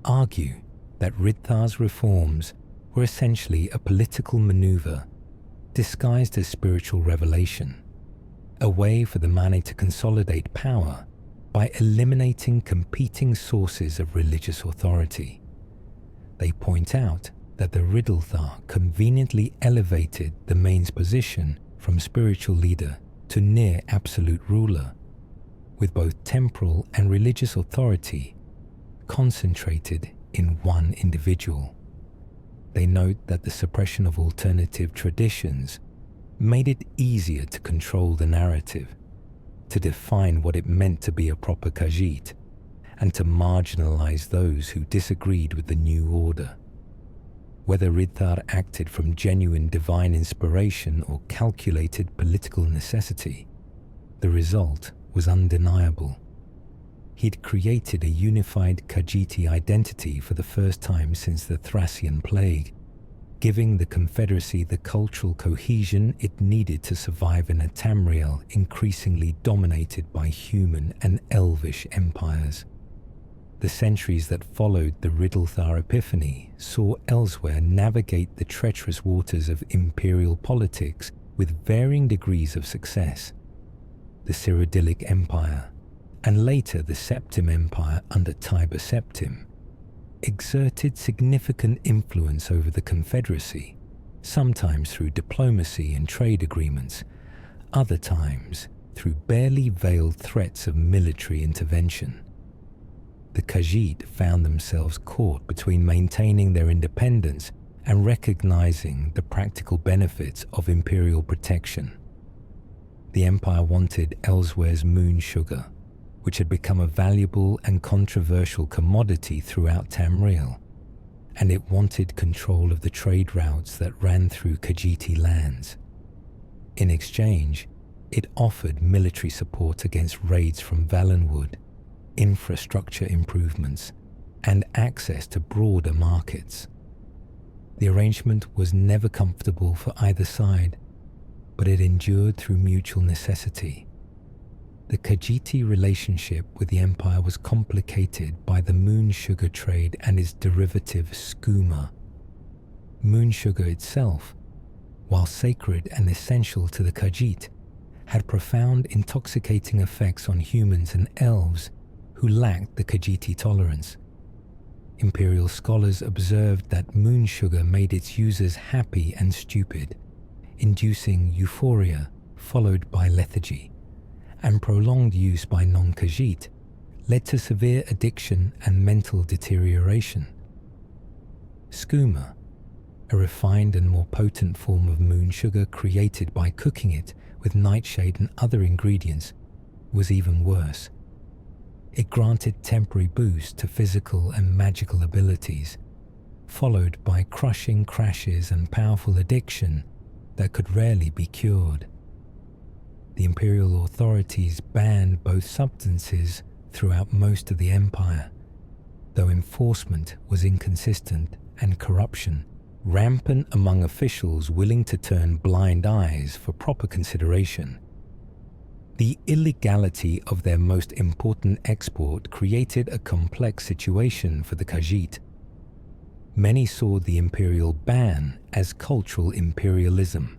argue that Ridthar's reforms were essentially a political maneuver disguised as spiritual revelation, a way for the Mane to consolidate power by eliminating competing sources of religious authority. They point out that the Ridlthar conveniently elevated the Mane's position from spiritual leader to near absolute ruler, with both temporal and religious authority concentrated in one individual. They note that the suppression of alternative traditions made it easier to control the narrative, to define what it meant to be a proper Khajiit, and to marginalize those who disagreed with the new order. Whether Ridthar acted from genuine divine inspiration or calculated political necessity, the result was undeniable. He'd created a unified Khajiiti identity for the first time since the Thracian plague, giving the Confederacy the cultural cohesion it needed to survive in a Tamriel increasingly dominated by human and elvish empires. The centuries that followed the Riddlethar Epiphany saw Elsewhere navigate the treacherous waters of imperial politics with varying degrees of success. The Cyrodiilic Empire, and later the Septim Empire under Tiber Septim, exerted significant influence over the Confederacy, sometimes through diplomacy and trade agreements, other times through barely veiled threats of military intervention. The Khajiit found themselves caught between maintaining their independence and recognizing the practical benefits of imperial protection. The empire wanted Elsewhere's moon sugar, which had become a valuable and controversial commodity throughout Tamriel, and it wanted control of the trade routes that ran through Khajiiti lands. In exchange, it offered military support against raids from Valenwood, infrastructure improvements, and access to broader markets. The arrangement was never comfortable for either side, but it endured through mutual necessity. The Khajiiti relationship with the empire was complicated by the moon sugar trade and its derivative skooma. Moon sugar itself, while sacred and essential to the Khajiit, had profound intoxicating effects on humans and elves who lacked the Khajiiti tolerance. Imperial scholars observed that moon sugar made its users happy and stupid, inducing euphoria followed by lethargy, and prolonged use by non-Khajiit led to severe addiction and mental deterioration. Skooma, a refined and more potent form of moon sugar created by cooking it with nightshade and other ingredients, was even worse. It granted temporary boost to physical and magical abilities, followed by crushing crashes and powerful addiction that could rarely be cured. The imperial authorities banned both substances throughout most of the empire, though enforcement was inconsistent and corruption rampant among officials willing to turn blind eyes for proper consideration. The illegality of their most important export created a complex situation for the Khajiit. Many saw the imperial ban as cultural imperialism,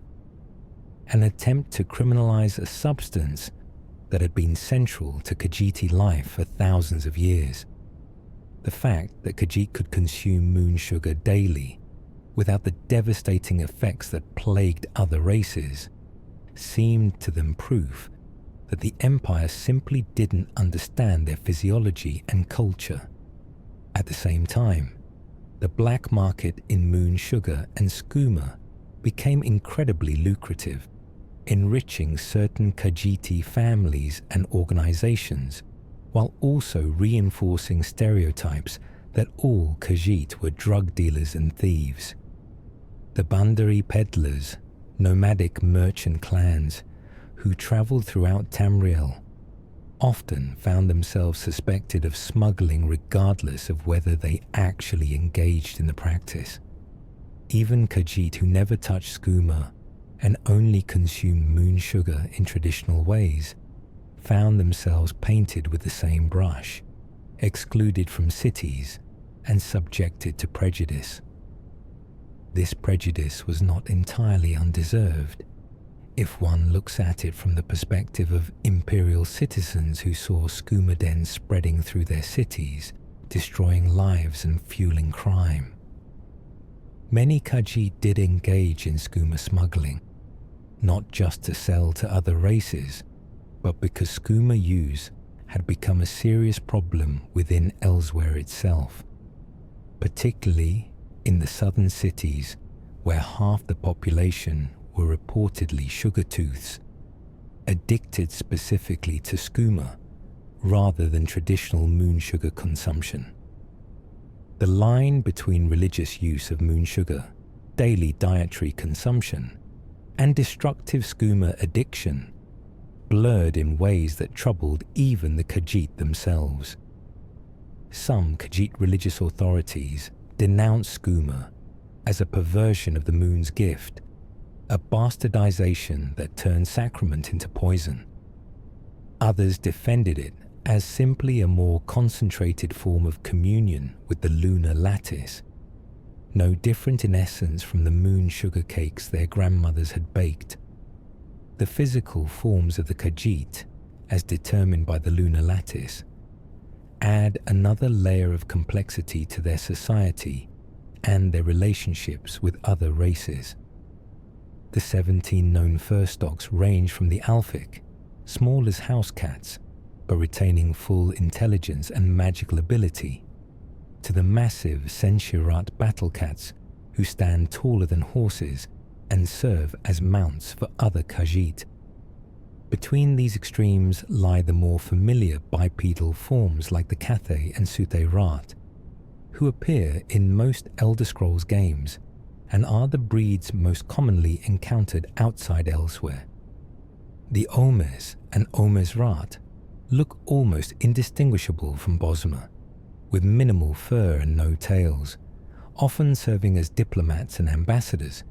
an attempt to criminalize a substance that had been central to Khajiiti life for thousands of years. The fact that Khajiit could consume moon sugar daily without the devastating effects that plagued other races seemed to them proof that the empire simply didn't understand their physiology and culture. At the same time, the black market in moon sugar and skooma became incredibly lucrative, enriching certain Khajiiti families and organizations, while also reinforcing stereotypes that all Khajiit were drug dealers and thieves. The Bandari peddlers, nomadic merchant clans who traveled throughout Tamriel, often found themselves suspected of smuggling regardless of whether they actually engaged in the practice. Even Khajiit who never touched skooma and only consumed moon sugar in traditional ways found themselves painted with the same brush, excluded from cities and subjected to prejudice. This prejudice was not entirely undeserved, if one looks at it from the perspective of imperial citizens who saw skooma dens spreading through their cities, destroying lives and fueling crime. Many Khajiit did engage in skooma smuggling, not just to sell to other races, but because skooma use had become a serious problem within Elsewhere itself, particularly in the southern cities where half the population were reportedly sugar-tooths, addicted specifically to skooma rather than traditional moon sugar consumption. The line between religious use of moon sugar, daily dietary consumption, and destructive skooma addiction blurred in ways that troubled even the Khajiit themselves. Some Khajiit religious authorities denounced skooma as a perversion of the moon's gift, a bastardization that turned sacrament into poison. Others defended it as simply a more concentrated form of communion with the lunar lattice, no different in essence from the moon sugar cakes their grandmothers had baked. The physical forms of the Khajiit, as determined by the lunar lattice, add another layer of complexity to their society and their relationships with other races. The 17 known fur stocks range from the Alfic, small as house cats, but retaining full intelligence and magical ability, to the massive Senshirat battle cats who stand taller than horses and serve as mounts for other Khajiit. Between these extremes lie the more familiar bipedal forms like the Cathay and Suthay Rat, who appear in most Elder Scrolls games and are the breeds most commonly encountered outside elsewhere. The Omes and Omes Rat look almost indistinguishable from Bosma, with minimal fur and no tails, often serving as diplomats and ambassadors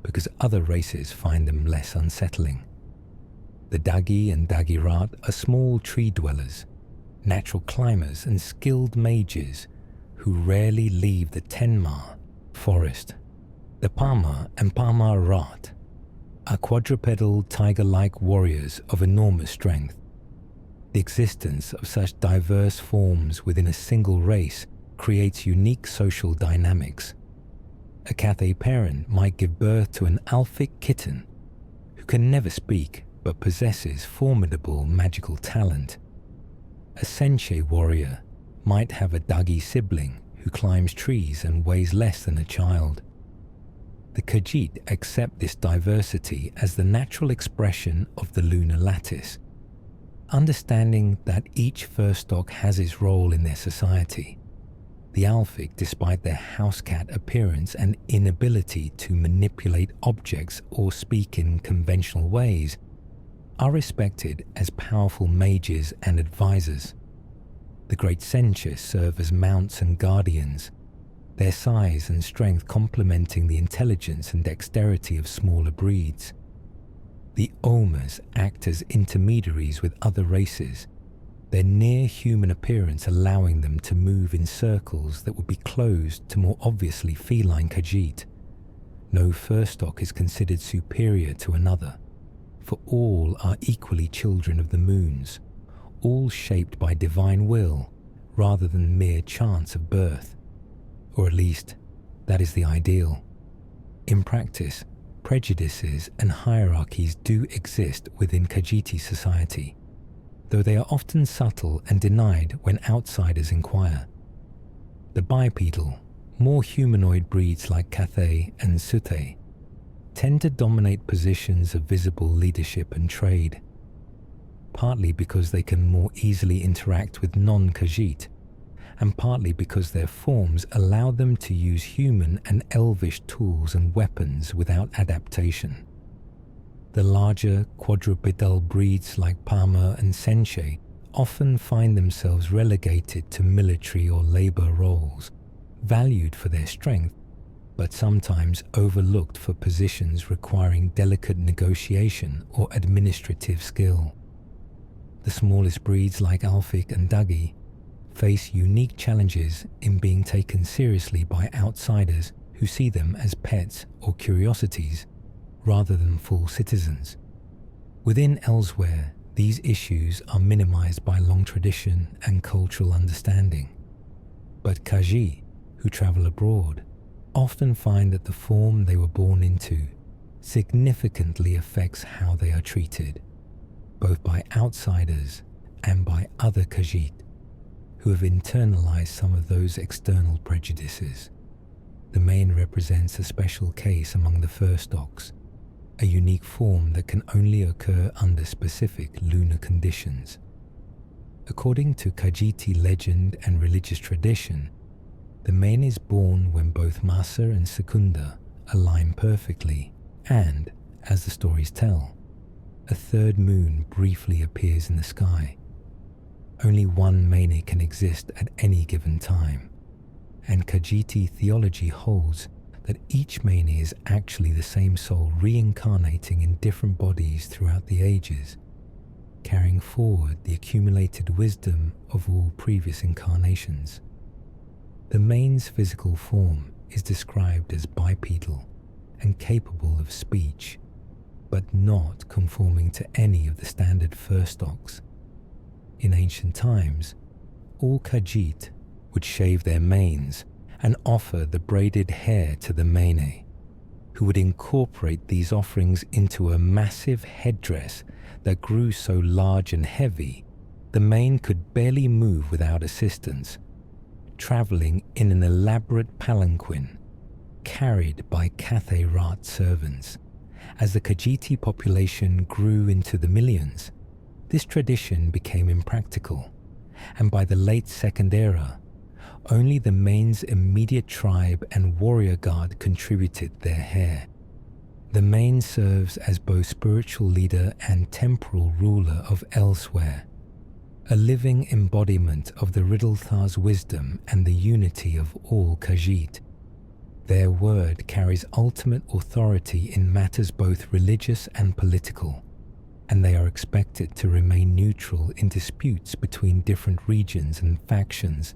because other races find them less unsettling. The Dagi and Dagirat are small tree dwellers, natural climbers and skilled mages who rarely leave the Tenma forest. The Parma and Parma Rat are quadrupedal tiger-like warriors of enormous strength. The existence of such diverse forms within a single race creates unique social dynamics. A Cathay parent might give birth to an Alfic kitten who can never speak but possesses formidable magical talent. A Senshe warrior might have a Dagi sibling who climbs trees and weighs less than a child. The Khajiit accept this diversity as the natural expression of the lunar lattice, understanding that each fur stock has its role in their society. The Alfic, despite their house cat appearance and inability to manipulate objects or speak in conventional ways, are respected as powerful mages and advisors. The great Senches serve as mounts and guardians, their size and strength complementing the intelligence and dexterity of smaller breeds. The Omas act as intermediaries with other races, their near-human appearance allowing them to move in circles that would be closed to more obviously feline Khajiit. No fur stock is considered superior to another, for all are equally children of the moons, all shaped by divine will rather than mere chance of birth. Or at least, that is the ideal. In practice, prejudices and hierarchies do exist within Khajiiti society, though they are often subtle and denied when outsiders inquire. The bipedal, more humanoid breeds like Cathay and Suthay tend to dominate positions of visible leadership and trade, partly because they can more easily interact with non-Khajiit, and partly because their forms allow them to use human and elvish tools and weapons without adaptation. The larger quadrupedal breeds like Parma and Senshe often find themselves relegated to military or labor roles, valued for their strength, but sometimes overlooked for positions requiring delicate negotiation or administrative skill. The smallest breeds like Alfic and Dagi face unique challenges in being taken seriously by outsiders who see them as pets or curiosities rather than full citizens. Within Elsewhere, these issues are minimized by long tradition and cultural understanding. But Khajiit, who travel abroad, often find that the form they were born into significantly affects how they are treated, both by outsiders and by other Khajiit, who have internalized some of those external prejudices. The mane represents a special case among the fur stocks, a unique form that can only occur under specific lunar conditions. According to Khajiiti legend and religious tradition, the mane is born when both Masa and Secunda align perfectly, and, as the stories tell, a third moon briefly appears in the sky. Only one mane can exist at any given time, and Khajiiti theology holds that each Mene is actually the same soul reincarnating in different bodies throughout the ages, carrying forward the accumulated wisdom of all previous incarnations. The Mene's physical form is described as bipedal and capable of speech, but not conforming to any of the standard fur stocks. In ancient times, all Khajiit would shave their manes and offer the braided hair to the Mene, who would incorporate these offerings into a massive headdress that grew so large and heavy the mane could barely move without assistance, travelling in an elaborate palanquin carried by Cathay-Rat servants. As the Khajiiti population grew into the millions, this tradition became impractical, and by the late Second Era, only the Mene's immediate tribe and warrior guard contributed their hair. The Mene serves as both spiritual leader and temporal ruler of elsewhere, a living embodiment of the Riddlethar's wisdom and the unity of all Khajiit. Their word carries ultimate authority in matters both religious and political, and they are expected to remain neutral in disputes between different regions and factions,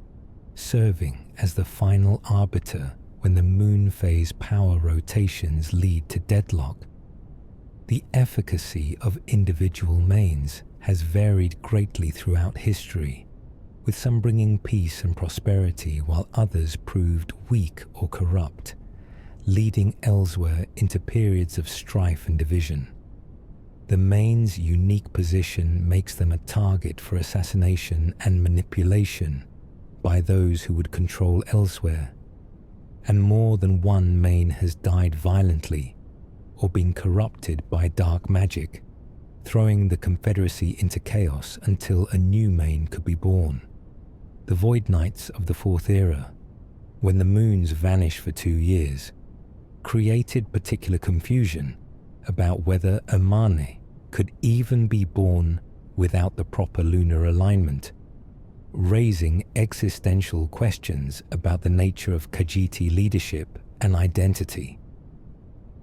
serving as the final arbiter when the moon phase power rotations lead to deadlock. The efficacy of individual Menes has varied greatly throughout history, with some bringing peace and prosperity while others proved weak or corrupt, leading elsewhere into periods of strife and division. The Mene's unique position makes them a target for assassination and manipulation by those who would control elsewhere, and more than one Mene has died violently or been corrupted by dark magic, throwing the Confederacy into chaos until a new Mene could be born. The Void Knights of the Fourth Era, when the moons vanished for 2 years, created particular confusion about whether a Mane could even be born without the proper lunar alignment, raising existential questions about the nature of Khajiiti leadership and identity.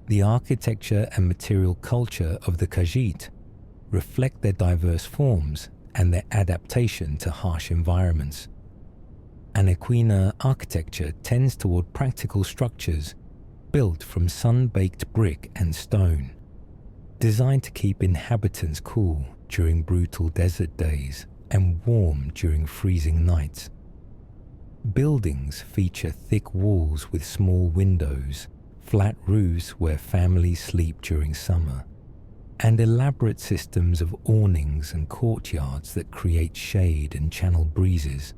The architecture and material culture of the Khajiit reflect their diverse forms and their adaptation to harsh environments. Anaquina architecture tends toward practical structures built from sun-baked brick and stone, designed to keep inhabitants cool during brutal desert days and warm during freezing nights. Buildings feature thick walls with small windows, flat roofs where families sleep during summer, and elaborate systems of awnings and courtyards that create shade and channel breezes.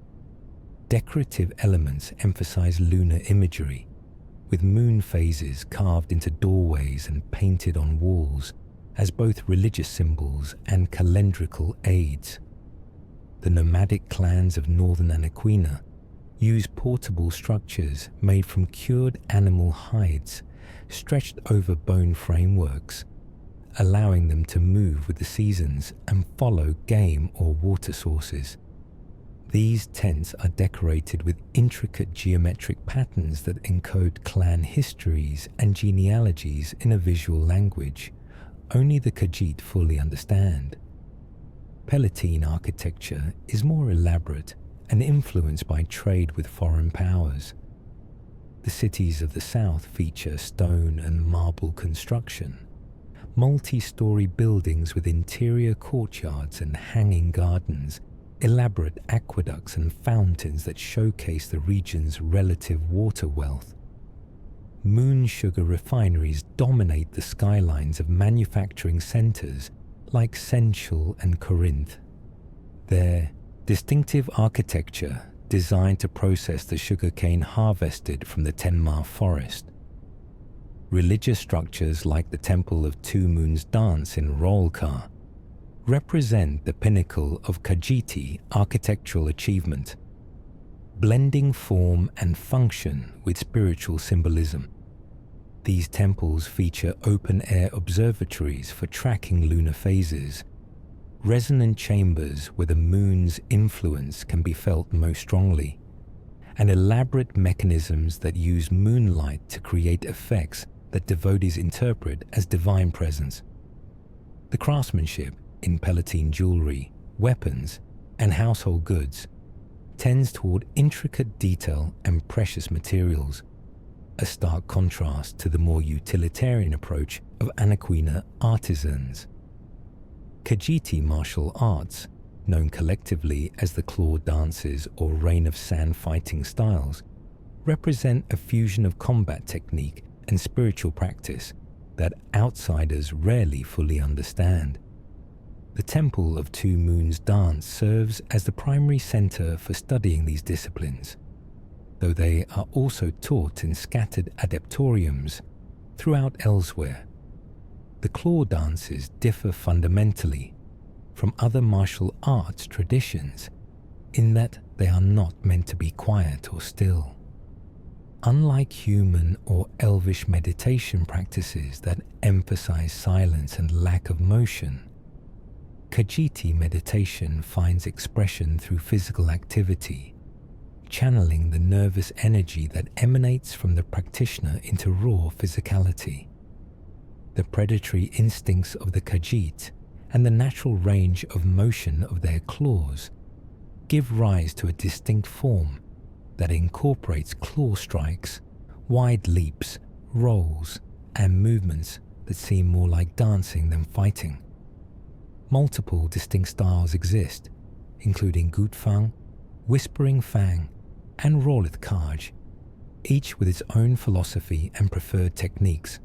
Decorative elements emphasize lunar imagery, with moon phases carved into doorways and painted on walls as both religious symbols and calendrical aids. The nomadic clans of northern Anaquina use portable structures made from cured animal hides stretched over bone frameworks, allowing them to move with the seasons and follow game or water sources. These tents are decorated with intricate geometric patterns that encode clan histories and genealogies in a visual language only the Khajiit fully understand. Palatine architecture is more elaborate and influenced by trade with foreign powers. The cities of the south feature stone and marble construction, multi-story buildings with interior courtyards and hanging gardens, elaborate aqueducts and fountains that showcase the region's relative water wealth. Moon sugar refineries dominate the skylines of manufacturing centers like Senchal and Corinth. Their distinctive architecture designed to process the sugarcane harvested from the Tenma forest. Religious structures like the Temple of Two Moons Dance in Rolkar represent the pinnacle of Khajiiti architectural achievement, blending form and function with spiritual symbolism. These temples feature open-air observatories for tracking lunar phases, resonant chambers where the moon's influence can be felt most strongly, and elaborate mechanisms that use moonlight to create effects that devotees interpret as divine presence. The craftsmanship in Palatine jewelry, weapons, and household goods tends toward intricate detail and precious materials, a stark contrast to the more utilitarian approach of Anaquina artisans. Khajiit martial arts, known collectively as the claw dances or rain of sand fighting styles, represent a fusion of combat technique and spiritual practice that outsiders rarely fully understand. The Temple of Two Moons dance serves as the primary center for studying these disciplines, though they are also taught in scattered adeptoriums throughout elsewhere. The claw dances differ fundamentally from other martial arts traditions in that they are not meant to be quiet or still. Unlike human or elvish meditation practices that emphasize silence and lack of motion, Khajiit meditation finds expression through physical activity, channeling the nervous energy that emanates from the practitioner into raw physicality. The predatory instincts of the Khajiit and the natural range of motion of their claws give rise to a distinct form that incorporates claw strikes, wide leaps, rolls, and movements that seem more like dancing than fighting. Multiple distinct styles exist, including Gutfang, Whispering Fang, and Rawlith Kaj, each with its own philosophy and preferred techniques.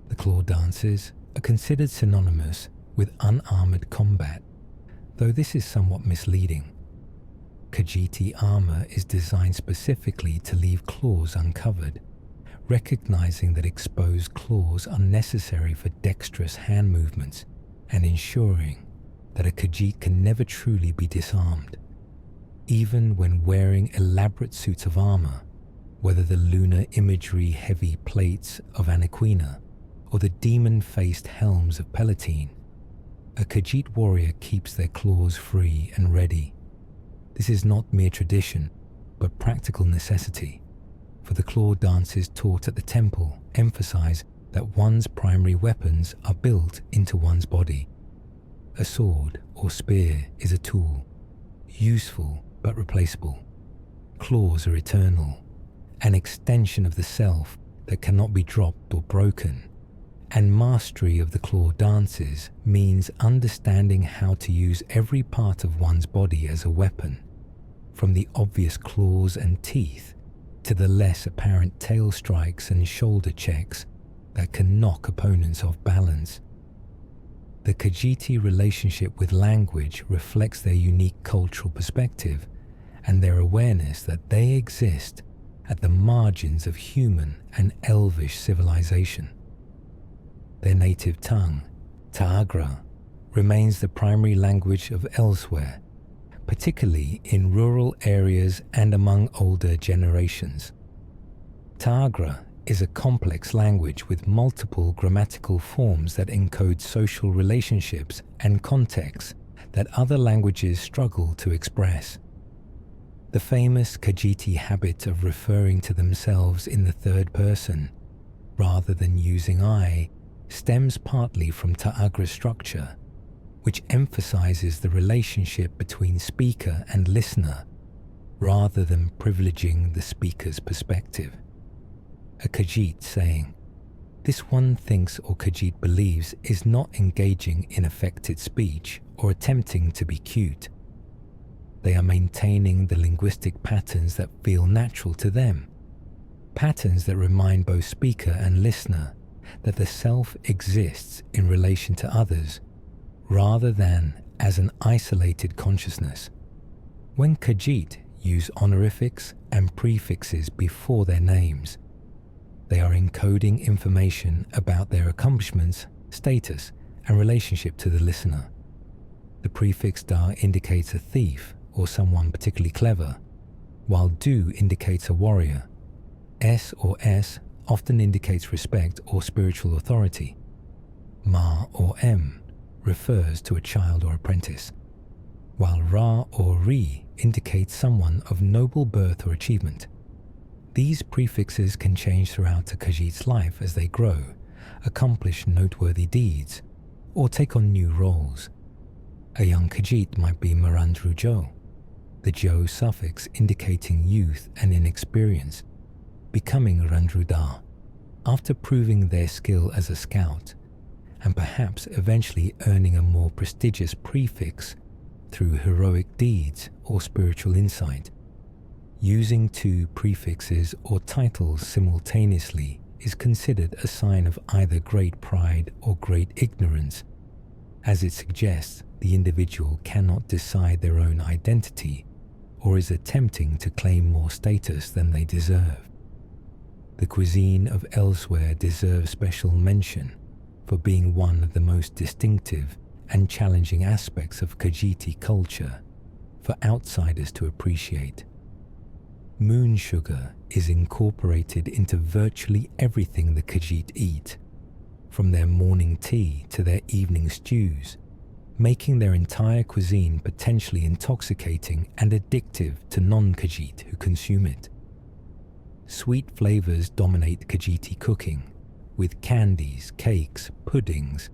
The claw dances are considered synonymous with unarmored combat, though this is somewhat misleading. Khajiit armor is designed specifically to leave claws uncovered, recognizing that exposed claws are necessary for dexterous hand movements and ensuring that a Khajiit can never truly be disarmed. Even when wearing elaborate suits of armor, whether the lunar imagery heavy plates of Anaquina or the demon-faced helms of Palatine, a Khajiit warrior keeps their claws free and ready. This is not mere tradition, but practical necessity, for the claw dances taught at the temple emphasize that one's primary weapons are built into one's body. A sword or spear is a tool, useful but replaceable. Claws are eternal, an extension of the self that cannot be dropped or broken. And mastery of the claw dances means understanding how to use every part of one's body as a weapon, from the obvious claws and teeth to the less apparent tail strikes and shoulder checks that can knock opponents off balance. The Khajiit relationship with language reflects their unique cultural perspective and their awareness that they exist at the margins of human and elvish civilization. Their native tongue, Ta'agra, remains the primary language of elsewhere, particularly in rural areas and among older generations. Ta'agra is a complex language with multiple grammatical forms that encode social relationships and contexts that other languages struggle to express. The famous Khajiit habit of referring to themselves in the third person, rather than using I, stems partly from Ta'agra's structure, which emphasizes the relationship between speaker and listener, rather than privileging the speaker's perspective. A Khajiit saying, "This one thinks or Khajiit believes," is not engaging in affected speech or attempting to be cute. They are maintaining the linguistic patterns that feel natural to them, patterns that remind both speaker and listener that the self exists in relation to others, rather than as an isolated consciousness. When Khajiit use honorifics and prefixes before their names, they are encoding information about their accomplishments, status, and relationship to the listener. The prefix Da indicates a thief or someone particularly clever, while Du indicates a warrior. S or S often indicates respect or spiritual authority. Ma or M refers to a child or apprentice. while Ra or Ri indicates someone of noble birth or achievement. These prefixes can change throughout a Khajiit's life as they grow, accomplish noteworthy deeds, or take on new roles. A young Khajiit might be Marandru Jo, the Jo suffix indicating youth and inexperience, becoming Randru Da after proving their skill as a scout, and perhaps eventually earning a more prestigious prefix through heroic deeds or spiritual insight. Using two prefixes or titles simultaneously is considered a sign of either great pride or great ignorance, as it suggests the individual cannot decide their own identity or is attempting to claim more status than they deserve. The cuisine of Elsewhere deserves special mention for being one of the most distinctive and challenging aspects of Khajiiti culture for outsiders to appreciate. Moon sugar is incorporated into virtually everything the Khajiit eat, from their morning tea to their evening stews, making their entire cuisine potentially intoxicating and addictive to non-Khajiit who consume it. Sweet flavors dominate Khajiiti cooking, with candies, cakes, puddings,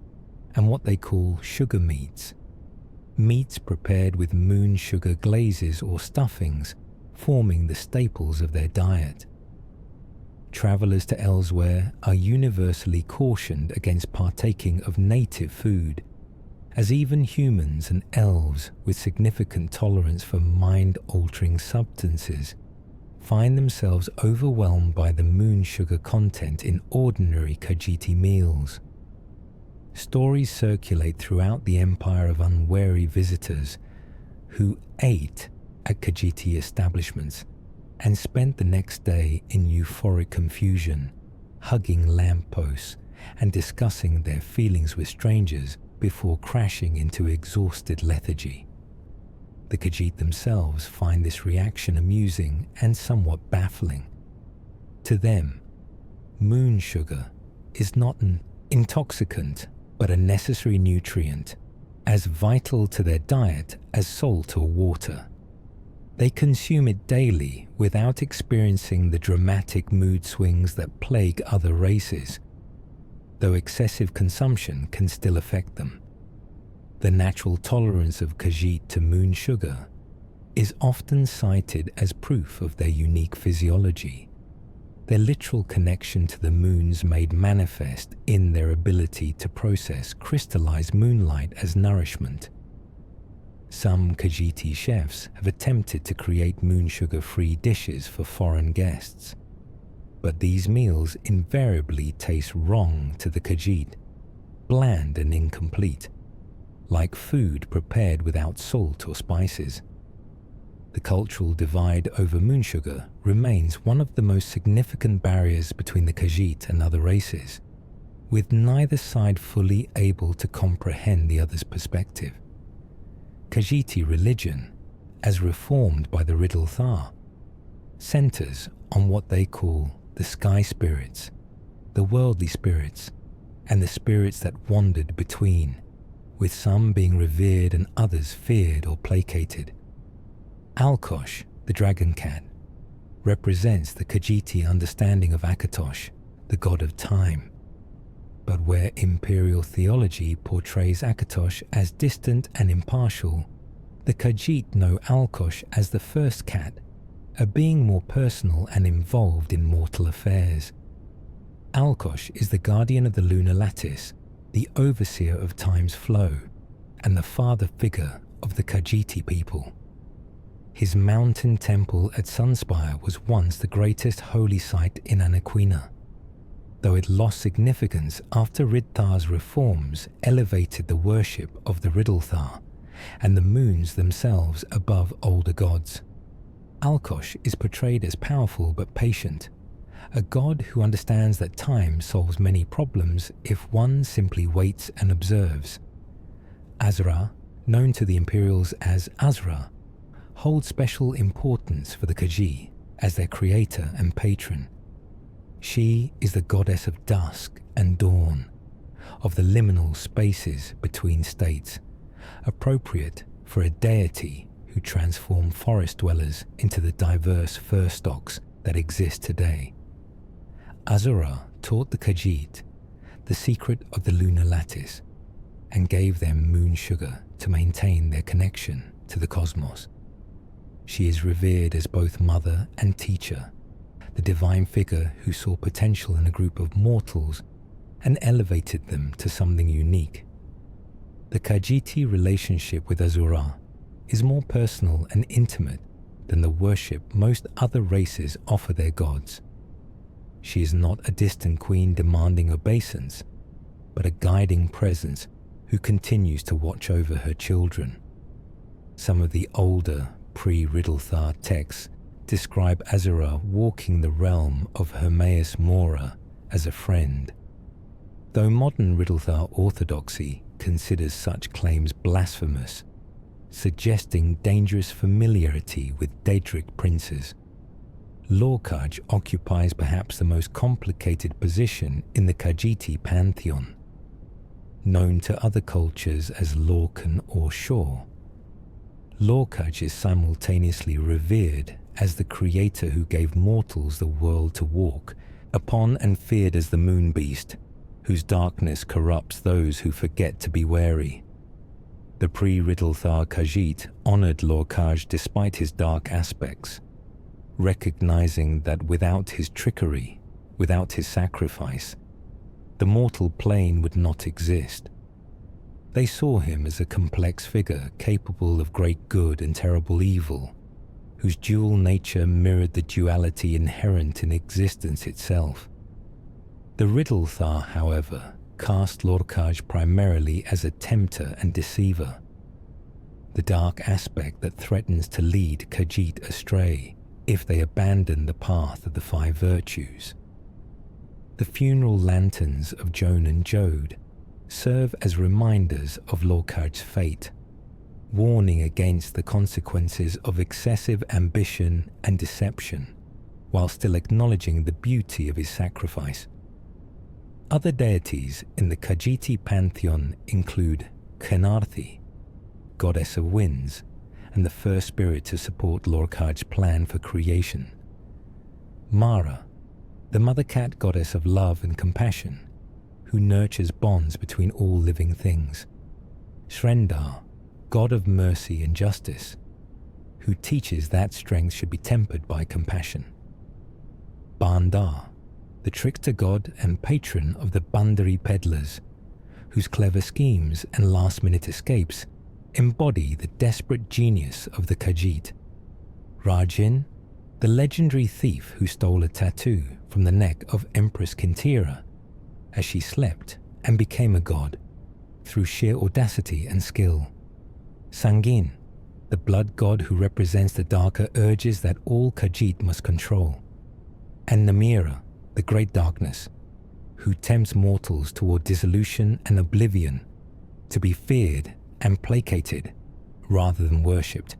and what they call sugar meats. Meats prepared with moon sugar glazes or stuffings forming the staples of their diet. Travelers to Elsewhere are universally cautioned against partaking of native food, as even humans and elves with significant tolerance for mind-altering substances find themselves overwhelmed by the moon sugar content in ordinary Khajiiti meals. Stories circulate throughout the empire of unwary visitors who ate at Khajiiti establishments and spent the next day in euphoric confusion, hugging lampposts and discussing their feelings with strangers before crashing into exhausted lethargy. The Khajiit themselves find this reaction amusing and somewhat baffling. To them, moon sugar is not an intoxicant but a necessary nutrient, as vital to their diet as salt or water. They consume it daily without experiencing the dramatic mood swings that plague other races, though excessive consumption can still affect them. The natural tolerance of Khajiit to moon sugar is often cited as proof of their unique physiology, their literal connection to the moons made manifest in their ability to process crystallized moonlight as nourishment. Some Khajiiti chefs have attempted to create moon sugar-free dishes for foreign guests, but these meals invariably taste wrong to the Khajiit, bland and incomplete, like food prepared without salt or spices. The cultural divide over moon sugar remains one of the most significant barriers between the Khajiit and other races, with neither side fully able to comprehend the other's perspective. Khajiiti religion, as reformed by the Riddle Thar, centers on what they call the sky spirits, the worldly spirits, and the spirits that wandered between, with some being revered and others feared or placated. Alkosh, the dragon cat, represents the Khajiiti understanding of Akatosh, the god of time. But where imperial theology portrays Akatosh as distant and impartial, the Khajiit know Alkosh as the first cat, a being more personal and involved in mortal affairs. Alkosh is the guardian of the lunar lattice, the overseer of time's flow, and the father figure of the Khajiiti people. His mountain temple at Sunspire was once the greatest holy site in Anaquina, though it lost significance after Ridthar's reforms elevated the worship of the Riddlethar and the moons themselves above older gods. Alkosh is portrayed as powerful but patient, a god who understands that time solves many problems if one simply waits and observes. Azurah, known to the Imperials as Azurah, holds special importance for the Khajiit as their creator and patron. She is the goddess of dusk and dawn, of the liminal spaces between states, appropriate for a deity who transformed forest dwellers into the diverse fur stocks that exist today. Azurah taught the Khajiit the secret of the lunar lattice and gave them moon sugar to maintain their connection to the cosmos. She is revered as both mother and teacher, the divine figure who saw potential in a group of mortals and elevated them to something unique. The Khajiiti relationship with Azurah is more personal and intimate than the worship most other races offer their gods. She is not a distant queen demanding obeisance, but a guiding presence who continues to watch over her children. Some of the older pre-Riddlethar texts describe Azurah walking the realm of Hermaeus Mora as a friend. Though modern Riddlethar orthodoxy considers such claims blasphemous, suggesting dangerous familiarity with Daedric princes, Lorkhaj occupies perhaps the most complicated position in the Khajiiti pantheon. Known to other cultures as Lorcan or Shor, Lorkhaj is simultaneously revered as the creator who gave mortals the world to walk upon and feared as the moon beast, whose darkness corrupts those who forget to be wary. The pre-Riddlethar Khajiit honored Lorkhaj despite his dark aspects, recognizing that without his trickery, without his sacrifice, the mortal plane would not exist. They saw him as a complex figure capable of great good and terrible evil, whose dual nature mirrored the duality inherent in existence itself. The Riddlethar, however, cast Lorkhaj primarily as a tempter and deceiver, the dark aspect that threatens to lead Khajiit astray if they abandon the path of the five virtues. The funeral lanterns of Joan and Jode serve as reminders of Lorkhaj's fate, warning against the consequences of excessive ambition and deception, while still acknowledging the beauty of his sacrifice. Other deities in the Khajiiti pantheon include Khenarthi, goddess of winds, and the first spirit to support Lorkhaj's plan for creation; Mara, the mother cat goddess of love and compassion, who nurtures bonds between all living things; Shrendar, god of mercy and justice, who teaches that strength should be tempered by compassion; Bandar, the trickster god and patron of the Bandari peddlers, whose clever schemes and last-minute escapes embody the desperate genius of the Khajiit; Rajin, the legendary thief who stole a tattoo from the neck of Empress Kintira as she slept and became a god through sheer audacity and skill; Sangin, the blood god who represents the darker urges that all Khajiit must control; and Namira, the great darkness, who tempts mortals toward dissolution and oblivion, to be feared and placated rather than worshipped.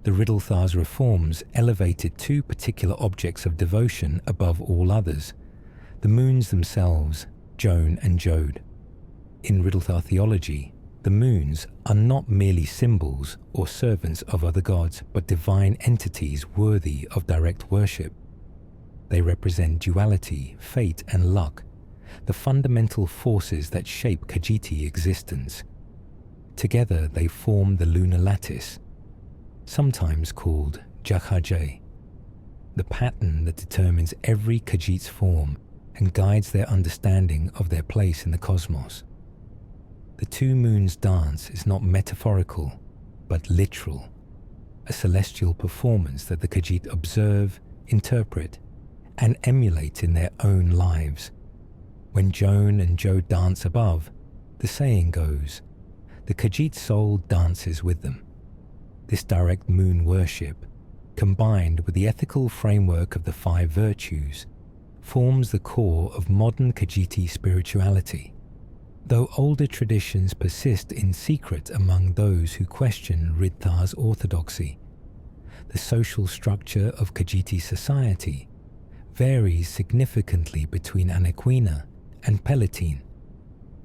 The Riddlethar's reforms elevated two particular objects of devotion above all others, the moons themselves, Joan and Jode. In Riddlethar theology, the moons are not merely symbols or servants of other gods, but divine entities worthy of direct worship. They represent duality, fate, and luck, the fundamental forces that shape Khajiiti existence. Together they form the lunar lattice, sometimes called Jakhaje, the pattern that determines every Khajiit's form and guides their understanding of their place in the cosmos. The two moons dance is not metaphorical, but literal, a celestial performance that the Khajiit observe, interpret, and emulate in their own lives. When Joan and Jode dance above, the saying goes, the Khajiit soul dances with them. This direct moon worship, combined with the ethical framework of the five virtues, forms the core of modern Khajiiti spirituality. Though older traditions persist in secret among those who question Ridthar's orthodoxy, the social structure of Khajiiti society varies significantly between Anaquina and Palatine,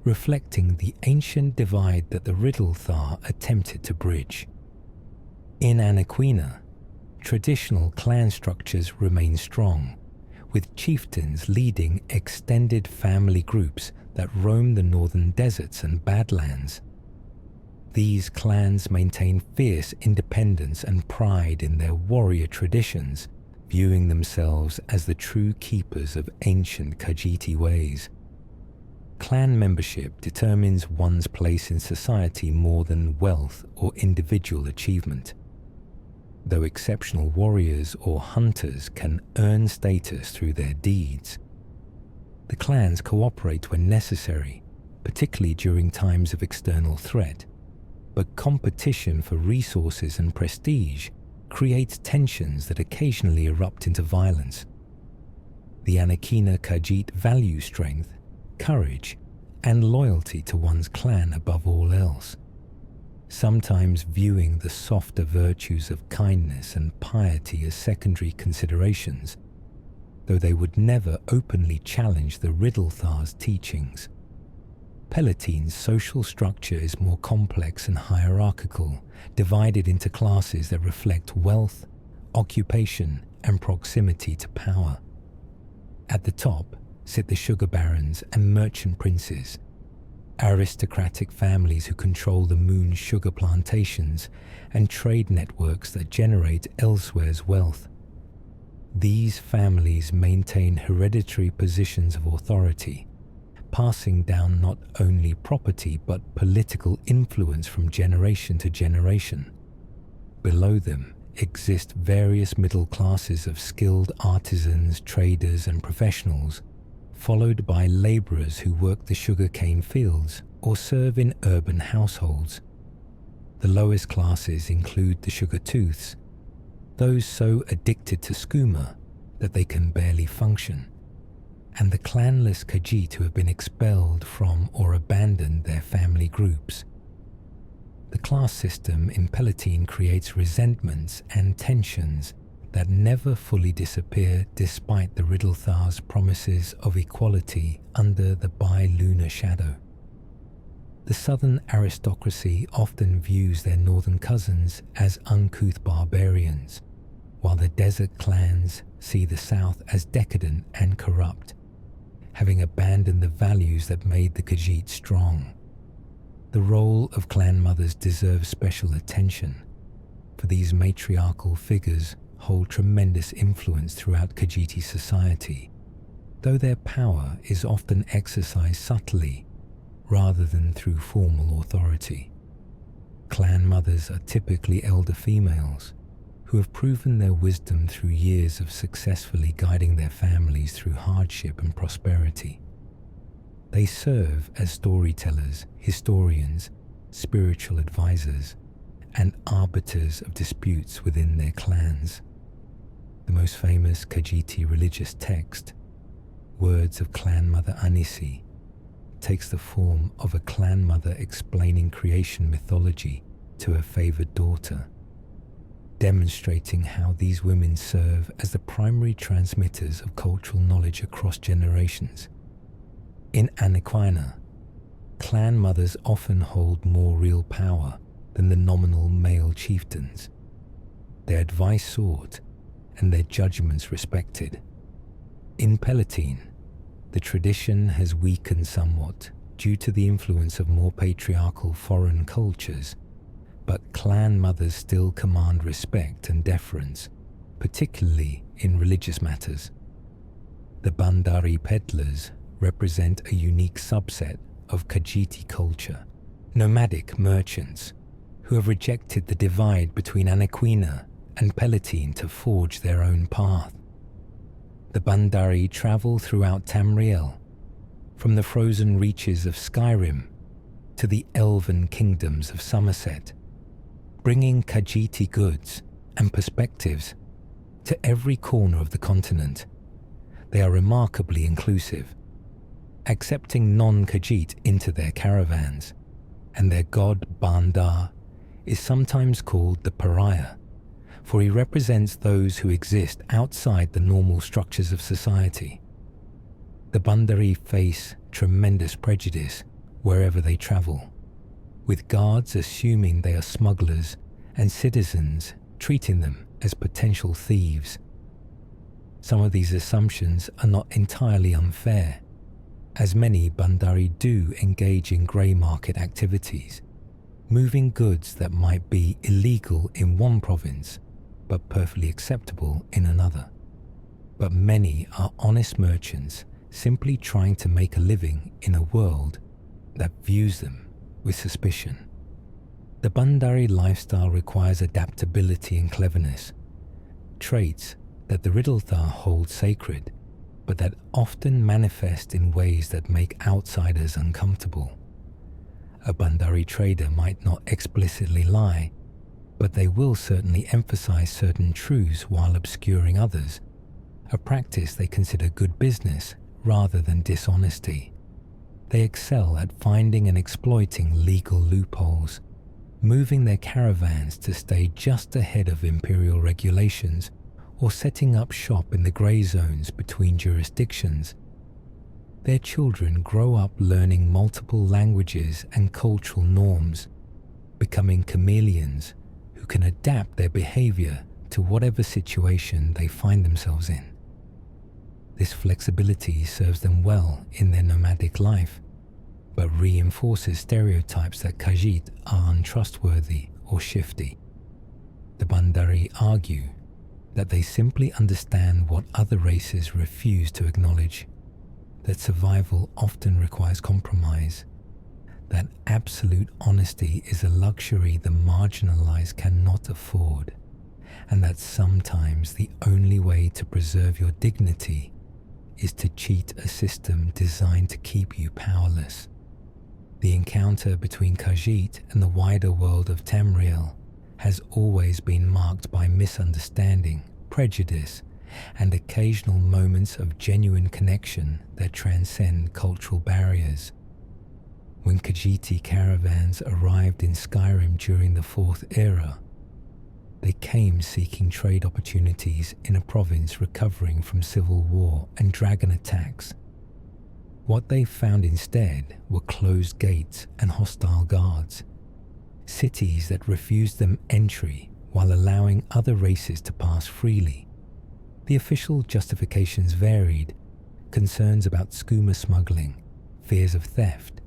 reflecting the ancient divide that the Riddlethar attempted to bridge. In Anaquina, traditional clan structures remain strong, with chieftains leading extended family groups that roam the northern deserts and badlands. These clans maintain fierce independence and pride in their warrior traditions, viewing themselves as the true keepers of ancient Khajiiti ways. Clan membership determines one's place in society more than wealth or individual achievement. Though exceptional warriors or hunters can earn status through their deeds, the clans cooperate when necessary, particularly during times of external threat, but competition for resources and prestige creates tensions that occasionally erupt into violence. The Anaquina Khajiit value strength, courage, and loyalty to one's clan above all else, sometimes viewing the softer virtues of kindness and piety as secondary considerations, though they would never openly challenge the Riddlethar's teachings. Pelatine's social structure is more complex and hierarchical, divided into classes that reflect wealth, occupation, and proximity to power. At the top sit the sugar barons and merchant princes, aristocratic families who control the moon's sugar plantations and trade networks that generate elsewhere's wealth. These families maintain hereditary positions of authority, passing down not only property but political influence from generation to generation. Below them exist various middle classes of skilled artisans, traders, and professionals, followed by laborers who work the sugarcane fields or serve in urban households. The lowest classes include the sugar-tooths, those so addicted to skooma that they can barely function, and the clanless Khajiit who have been expelled from or abandoned their family groups. The class system in Palatine creates resentments and tensions that never fully disappear despite the Riddlethar's promises of equality under the bi-lunar shadow. The southern aristocracy often views their northern cousins as uncouth barbarians, while the desert clans see the south as decadent and corrupt, having abandoned the values that made the Khajiit strong. The role of clan mothers deserves special attention, for these matriarchal figures hold tremendous influence throughout Khajiiti society, though their power is often exercised subtly rather than through formal authority. Clan mothers are typically elder females who have proven their wisdom through years of successfully guiding their families through hardship and prosperity. They serve as storytellers, historians, spiritual advisors, and arbiters of disputes within their clans. The most famous Khajiiti religious text, Words of Clan Mother Anisi, takes the form of a clan mother explaining creation mythology to her favored daughter, demonstrating how these women serve as the primary transmitters of cultural knowledge across generations. In Anaquina, clan mothers often hold more real power than the nominal male chieftains, their advice sought and their judgments respected. In Palatine, the tradition has weakened somewhat due to the influence of more patriarchal foreign cultures, but clan mothers still command respect and deference, particularly in religious matters. The Bandari peddlers represent a unique subset of Khajiiti culture, nomadic merchants who have rejected the divide between Anaquina and Palatine to forge their own path. The Bandari travel throughout Tamriel, from the frozen reaches of Skyrim to the elven kingdoms of Somerset, bringing Khajiiti goods and perspectives to every corner of the continent. They are remarkably inclusive, accepting non-Khajiit into their caravans, and their god Bandar is sometimes called the pariah, for he represents those who exist outside the normal structures of society. The Bandari face tremendous prejudice, wherever they travel, with guards assuming they are smugglers and citizens treating them as potential thieves. Some of these assumptions are not entirely unfair, as many Bandari do engage in grey market activities, moving goods that might be illegal in one province but perfectly acceptable in another. But many are honest merchants simply trying to make a living in a world that views them with suspicion. The Bandari lifestyle requires adaptability and cleverness, traits that the Riddlethar hold sacred, but that often manifest in ways that make outsiders uncomfortable. A Bandari trader might not explicitly lie, but they will certainly emphasize certain truths while obscuring others, a practice they consider good business rather than dishonesty. They excel at finding and exploiting legal loopholes, moving their caravans to stay just ahead of imperial regulations or setting up shop in the grey zones between jurisdictions. Their children grow up learning multiple languages and cultural norms, becoming chameleons who can adapt their behavior to whatever situation they find themselves in. This flexibility serves them well in their nomadic life, but reinforces stereotypes that Khajiit are untrustworthy or shifty. The Bandari argue that they simply understand what other races refuse to acknowledge, that survival often requires compromise, that absolute honesty is a luxury the marginalized cannot afford, and that sometimes the only way to preserve your dignity is to cheat a system designed to keep you powerless. The encounter between Khajiit and the wider world of Tamriel has always been marked by misunderstanding, prejudice, and occasional moments of genuine connection that transcend cultural barriers. When Khajiiti caravans arrived in Skyrim during the Fourth Era, they came seeking trade opportunities in a province recovering from civil war and dragon attacks. What they found instead were closed gates and hostile guards, cities that refused them entry while allowing other races to pass freely. The official justifications varied: concerns about skooma smuggling, fears of theft,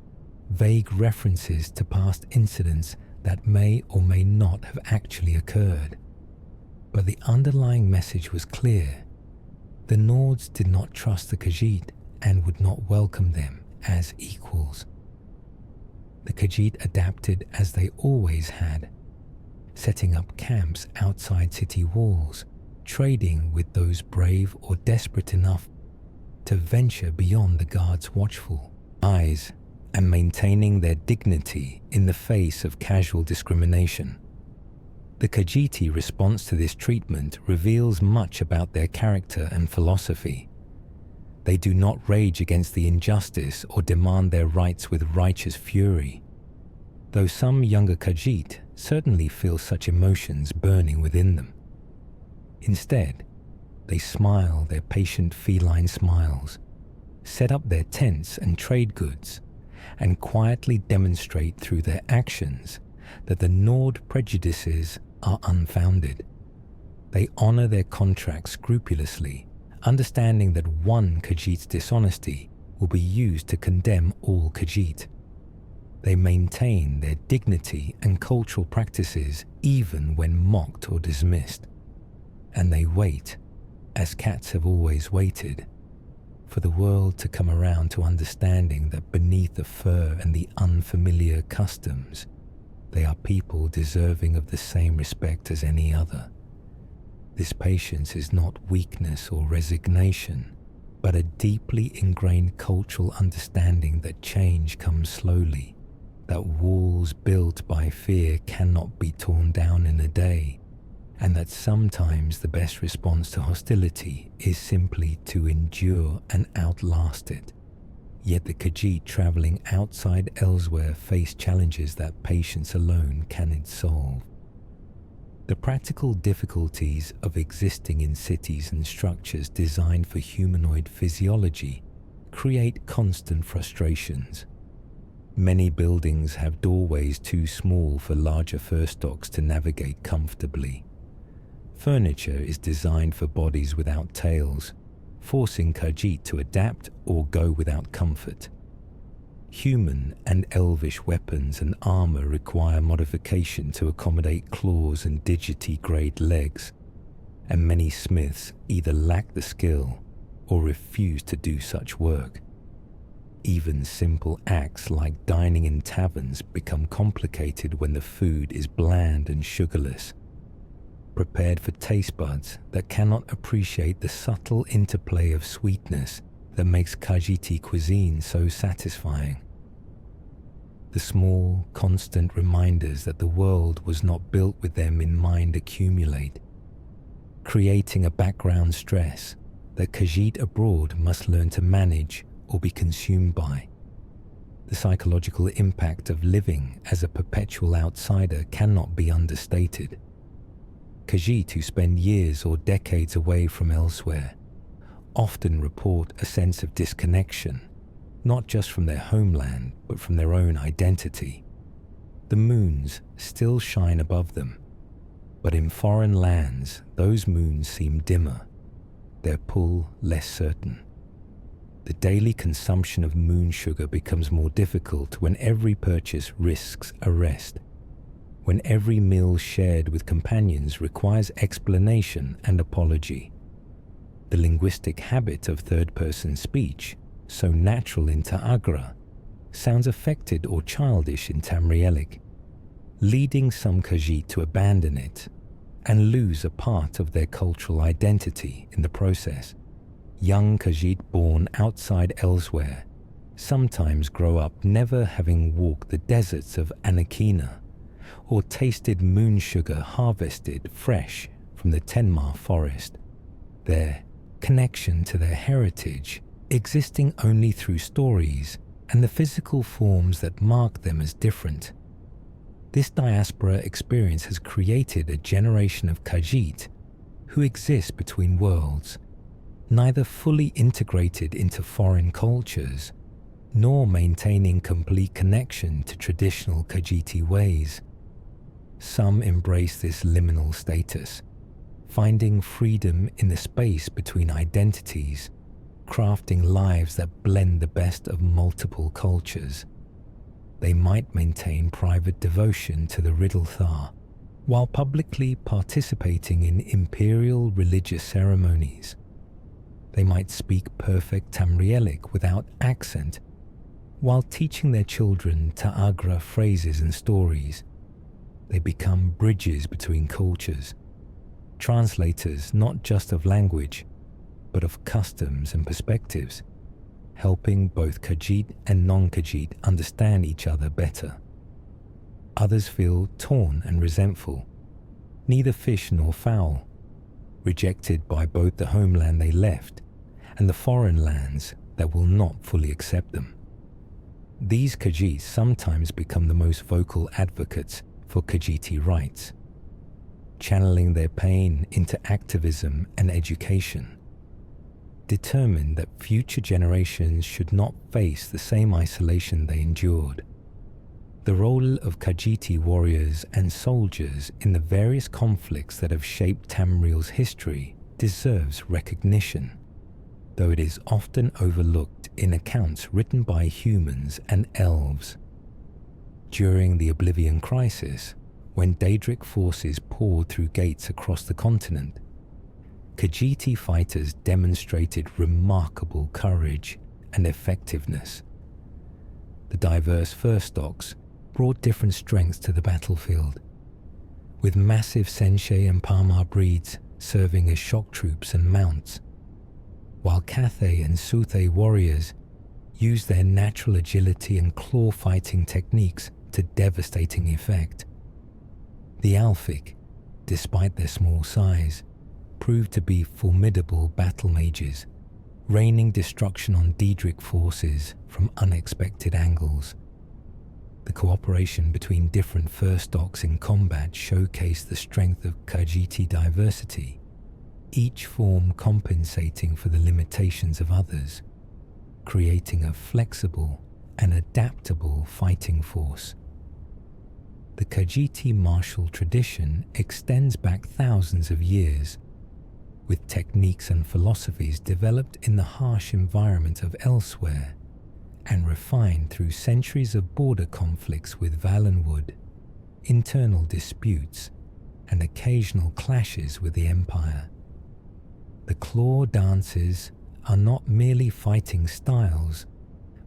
vague references to past incidents that may or may not have actually occurred. But the underlying message was clear. The Nords did not trust the Khajiit and would not welcome them as equals. The Khajiit adapted as they always had, setting up camps outside city walls, trading with those brave or desperate enough to venture beyond the guards' watchful eyes, and maintaining their dignity in the face of casual discrimination. The Khajiiti response to this treatment reveals much about their character and philosophy. They do not rage against the injustice or demand their rights with righteous fury, though some younger Khajiit certainly feel such emotions burning within them. Instead, they smile their patient feline smiles, set up their tents and trade goods, and quietly demonstrate through their actions that the Nord prejudices are unfounded. They honor their contracts scrupulously, understanding that one Khajiit's dishonesty will be used to condemn all Khajiit. They maintain their dignity and cultural practices even when mocked or dismissed. And they wait, as cats have always waited, for the world to come around to understanding that beneath the fur and the unfamiliar customs, they are people deserving of the same respect as any other. This patience is not weakness or resignation, but a deeply ingrained cultural understanding that change comes slowly, that walls built by fear cannot be torn down in a day, and that sometimes the best response to hostility is simply to endure and outlast it. Yet the Khajiit traveling outside elsewhere face challenges that patience alone cannot solve. The practical difficulties of existing in cities and structures designed for humanoid physiology create constant frustrations. Many buildings have doorways too small for larger fur stocks to navigate comfortably. Furniture is designed for bodies without tails, forcing Khajiit to adapt or go without comfort. Human and elvish weapons and armor require modification to accommodate claws and digiti-grade legs, and many smiths either lack the skill or refuse to do such work. Even simple acts like dining in taverns become complicated when the food is bland and sugarless, prepared for taste buds that cannot appreciate the subtle interplay of sweetness that makes Khajiiti cuisine so satisfying. The small, constant reminders that the world was not built with them in mind accumulate, creating a background stress that Khajiit abroad must learn to manage or be consumed by. The psychological impact of living as a perpetual outsider cannot be understated. Khajiit who spend years or decades away from elsewhere often report a sense of disconnection, not just from their homeland, but from their own identity. The moons still shine above them, but in foreign lands, those moons seem dimmer, their pull less certain. The daily consumption of moon sugar becomes more difficult when every purchase risks arrest, when every meal shared with companions requires explanation and apology. The linguistic habit of third-person speech, so natural in Azurah, sounds affected or childish in Tamrielic, leading some Khajiit to abandon it and lose a part of their cultural identity in the process. Young Khajiit born outside elsewhere sometimes grow up never having walked the deserts of Anakina or tasted moon sugar harvested fresh from the Tenmar forest. Their connection to their heritage existing only through stories and the physical forms that mark them as different. This diaspora experience has created a generation of Khajiit who exist between worlds, neither fully integrated into foreign cultures, nor maintaining complete connection to traditional Khajiiti ways. Some embrace this liminal status, finding freedom in the space between identities, crafting lives that blend the best of multiple cultures. They might maintain private devotion to the Riddlethar, while publicly participating in imperial religious ceremonies. They might speak perfect Tamrielic without accent, while teaching their children Ta'agra phrases and stories. They become bridges between cultures, translators not just of language, but of customs and perspectives, helping both Khajiit and non-Khajiit understand each other better. Others feel torn and resentful, neither fish nor fowl, rejected by both the homeland they left and the foreign lands that will not fully accept them. These Khajiit sometimes become the most vocal advocates for Khajiiti rights, channeling their pain into activism and education, determined that future generations should not face the same isolation they endured. The role of Khajiiti warriors and soldiers in the various conflicts that have shaped Tamriel's history deserves recognition, though it is often overlooked in accounts written by humans and elves. During the Oblivion Crisis, when Daedric forces poured through gates across the continent, Khajiiti fighters demonstrated remarkable courage and effectiveness. The diverse fur stocks brought different strengths to the battlefield, with massive Senshe and Parmar breeds serving as shock troops and mounts, while Cathay and Suthe warriors used their natural agility and claw-fighting techniques to devastating effect. The Alphic, despite their small size, proved to be formidable battle mages, raining destruction on Daedric forces from unexpected angles. The cooperation between different fur stocks in combat showcased the strength of Khajiiti diversity, each form compensating for the limitations of others, creating a flexible and adaptable fighting force. The Khajiiti martial tradition extends back thousands of years, with techniques and philosophies developed in the harsh environment of elsewhere and refined through centuries of border conflicts with Valenwood, internal disputes, and occasional clashes with the Empire. The claw dances are not merely fighting styles,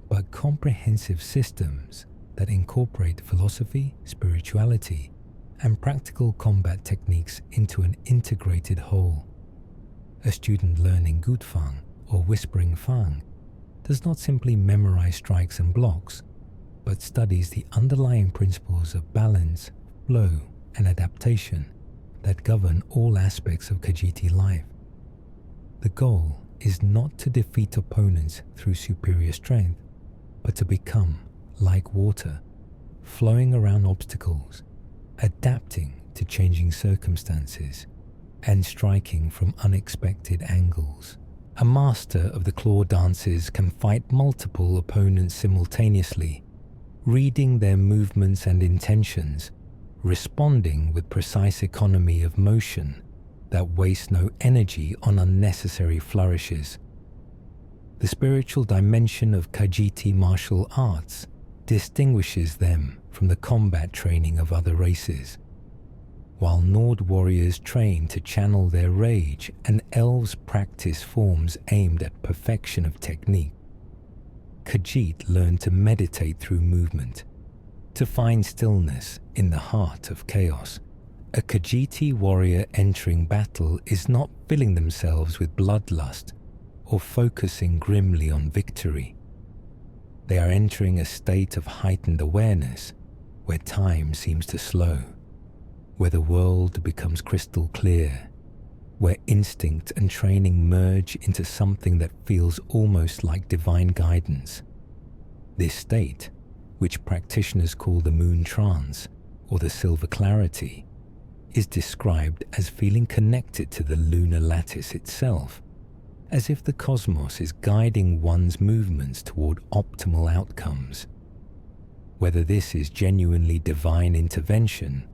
but comprehensive systems that incorporate philosophy, spirituality, and practical combat techniques into an integrated whole. A student learning Gutfang or Whispering Fang does not simply memorize strikes and blocks, but studies the underlying principles of balance, flow, and adaptation that govern all aspects of Khajiiti life. The goal is not to defeat opponents through superior strength, but to become like water, flowing around obstacles, adapting to changing circumstances, and striking from unexpected angles. A master of the claw dances can fight multiple opponents simultaneously, reading their movements and intentions, responding with precise economy of motion that wastes no energy on unnecessary flourishes. The spiritual dimension of Khajiiti martial arts distinguishes them from the combat training of other races. While Nord warriors train to channel their rage and elves practice forms aimed at perfection of technique, Khajiit learn to meditate through movement, to find stillness in the heart of chaos. A Khajiiti warrior entering battle is not filling themselves with bloodlust or focusing grimly on victory. They are entering a state of heightened awareness where time seems to slow, where the world becomes crystal clear, where instinct and training merge into something that feels almost like divine guidance. This state, which practitioners call the moon trance or the silver clarity, is described as feeling connected to the lunar lattice itself, as if the cosmos is guiding one's movements toward optimal outcomes. Whether this is genuinely divine intervention,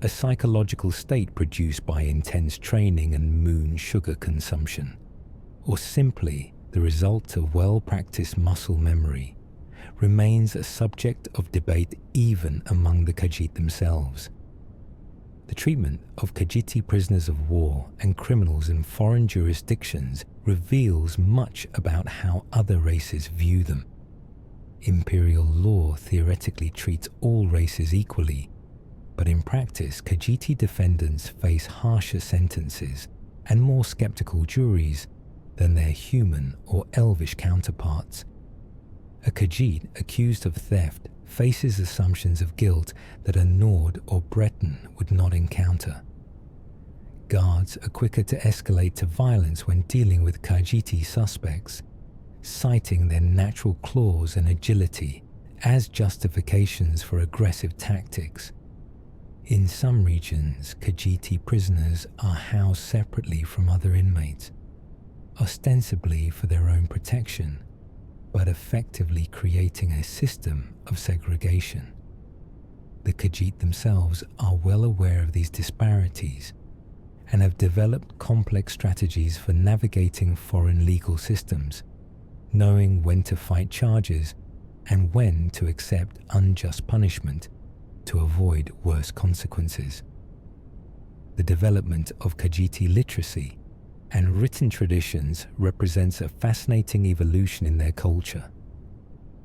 a psychological state produced by intense training and moon sugar consumption, or simply the result of well-practiced muscle memory, remains a subject of debate even among the Khajiit themselves. The treatment of Khajiiti prisoners of war and criminals in foreign jurisdictions reveals much about how other races view them. Imperial law theoretically treats all races equally, but in practice, Khajiiti defendants face harsher sentences and more skeptical juries than their human or elvish counterparts. A Khajiit accused of theft faces assumptions of guilt that a Nord or Breton would not encounter. Guards are quicker to escalate to violence when dealing with Khajiiti suspects, citing their natural claws and agility as justifications for aggressive tactics. In some regions, Khajiiti prisoners are housed separately from other inmates, ostensibly for their own protection, but effectively creating a system of segregation. The Khajiit themselves are well aware of these disparities and have developed complex strategies for navigating foreign legal systems, knowing when to fight charges and when to accept unjust punishment to avoid worse consequences. The development of Khajiiti literacy and written traditions represents a fascinating evolution in their culture.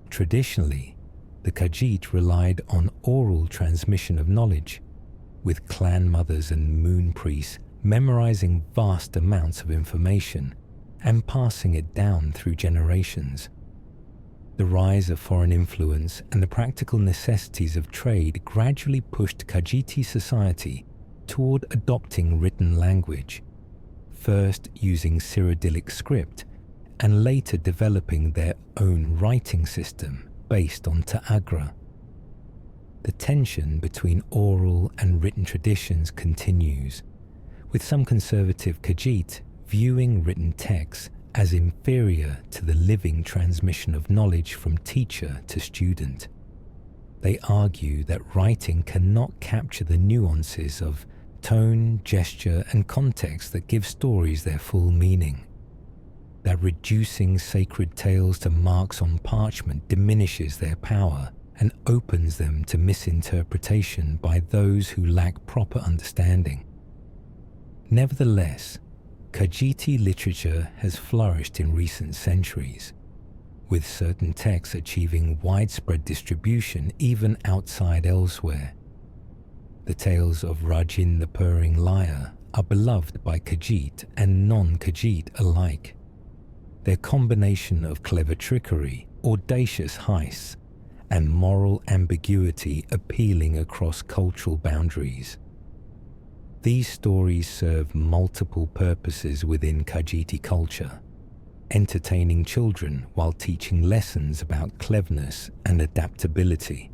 Traditionally, the Khajiit relied on oral transmission of knowledge, with clan mothers and moon priests memorizing vast amounts of information and passing it down through generations. The rise of foreign influence and the practical necessities of trade gradually pushed Khajiiti society toward adopting written language, first using Cyrillic script and later developing their own writing system based on Ta'agra. The tension between oral and written traditions continues, with some conservative Khajiit viewing written texts as inferior to the living transmission of knowledge from teacher to student. They argue that writing cannot capture the nuances of tone, gesture, and context that give stories their full meaning. That reducing sacred tales to marks on parchment diminishes their power and opens them to misinterpretation by those who lack proper understanding. Nevertheless, Khajiiti literature has flourished in recent centuries, with certain texts achieving widespread distribution even outside elsewhere. The tales of Rajin the Purring Liar are beloved by Khajiit and non-Khajiit alike. Their combination of clever trickery, audacious heists, and moral ambiguity appealing across cultural boundaries. These stories serve multiple purposes within Khajiiti culture, entertaining children while teaching lessons about cleverness and adaptability,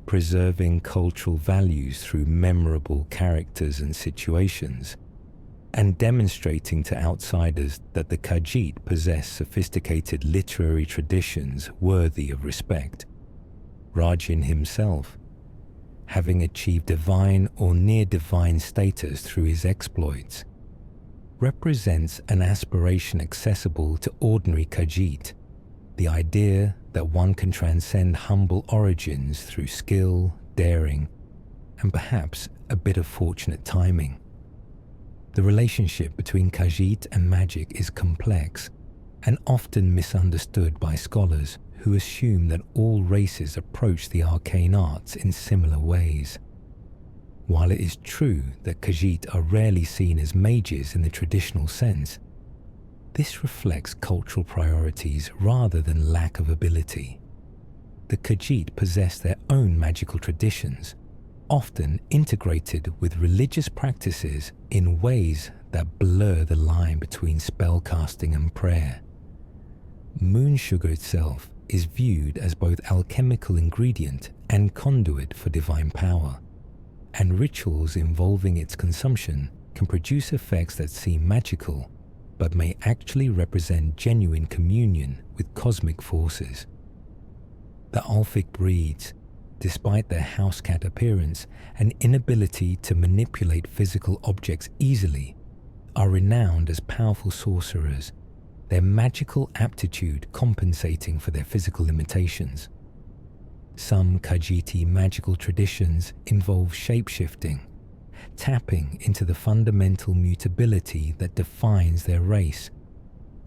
preserving cultural values through memorable characters and situations, and demonstrating to outsiders that the Khajiit possess sophisticated literary traditions worthy of respect. Rajin himself, having achieved divine or near-divine status through his exploits, represents an aspiration accessible to ordinary Khajiit, the idea that one can transcend humble origins through skill, daring, and perhaps a bit of fortunate timing. The relationship between Khajiit and magic is complex and often misunderstood by scholars who assume that all races approach the arcane arts in similar ways. While it is true that Khajiit are rarely seen as mages in the traditional sense, this reflects cultural priorities rather than lack of ability. The Khajiit possess their own magical traditions, often integrated with religious practices in ways that blur the line between spellcasting and prayer. Moon sugar itself is viewed as both alchemical ingredient and conduit for divine power, and rituals involving its consumption can produce effects that seem magical, but may actually represent genuine communion with cosmic forces. The Ulfic breeds, despite their house cat appearance and inability to manipulate physical objects easily, are renowned as powerful sorcerers, their magical aptitude compensating for their physical limitations. Some Khajiiti magical traditions involve shape-shifting, tapping into the fundamental mutability that defines their race,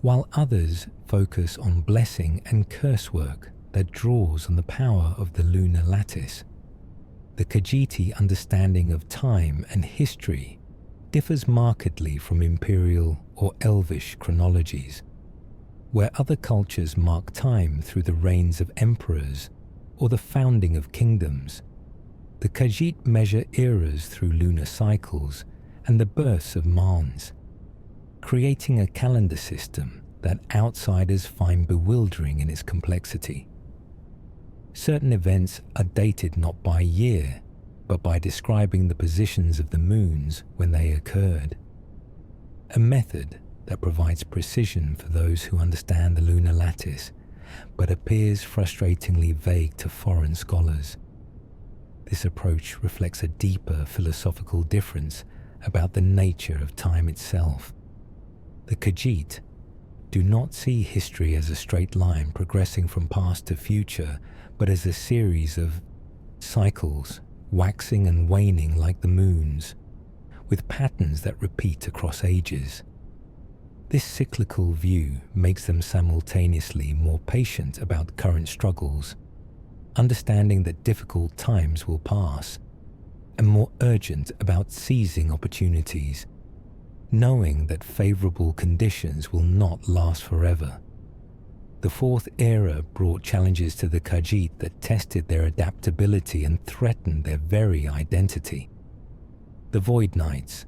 while others focus on blessing and curse work that draws on the power of the lunar lattice. The Khajiiti understanding of time and history differs markedly from imperial or elvish chronologies, where other cultures mark time through the reigns of emperors or the founding of kingdoms. The Khajiit measure eras through lunar cycles and the births of Mans, creating a calendar system that outsiders find bewildering in its complexity. Certain events are dated not by year, but by describing the positions of the moons when they occurred, a method that provides precision for those who understand the lunar lattice, but appears frustratingly vague to foreign scholars. This approach reflects a deeper philosophical difference about the nature of time itself. The Khajiit do not see history as a straight line progressing from past to future, but as a series of cycles, waxing and waning like the moons, with patterns that repeat across ages. This cyclical view makes them simultaneously more patient about current struggles, understanding that difficult times will pass, and more urgent about seizing opportunities, knowing that favorable conditions will not last forever. The Fourth Era brought challenges to the Khajiit that tested their adaptability and threatened their very identity. The Void Knights,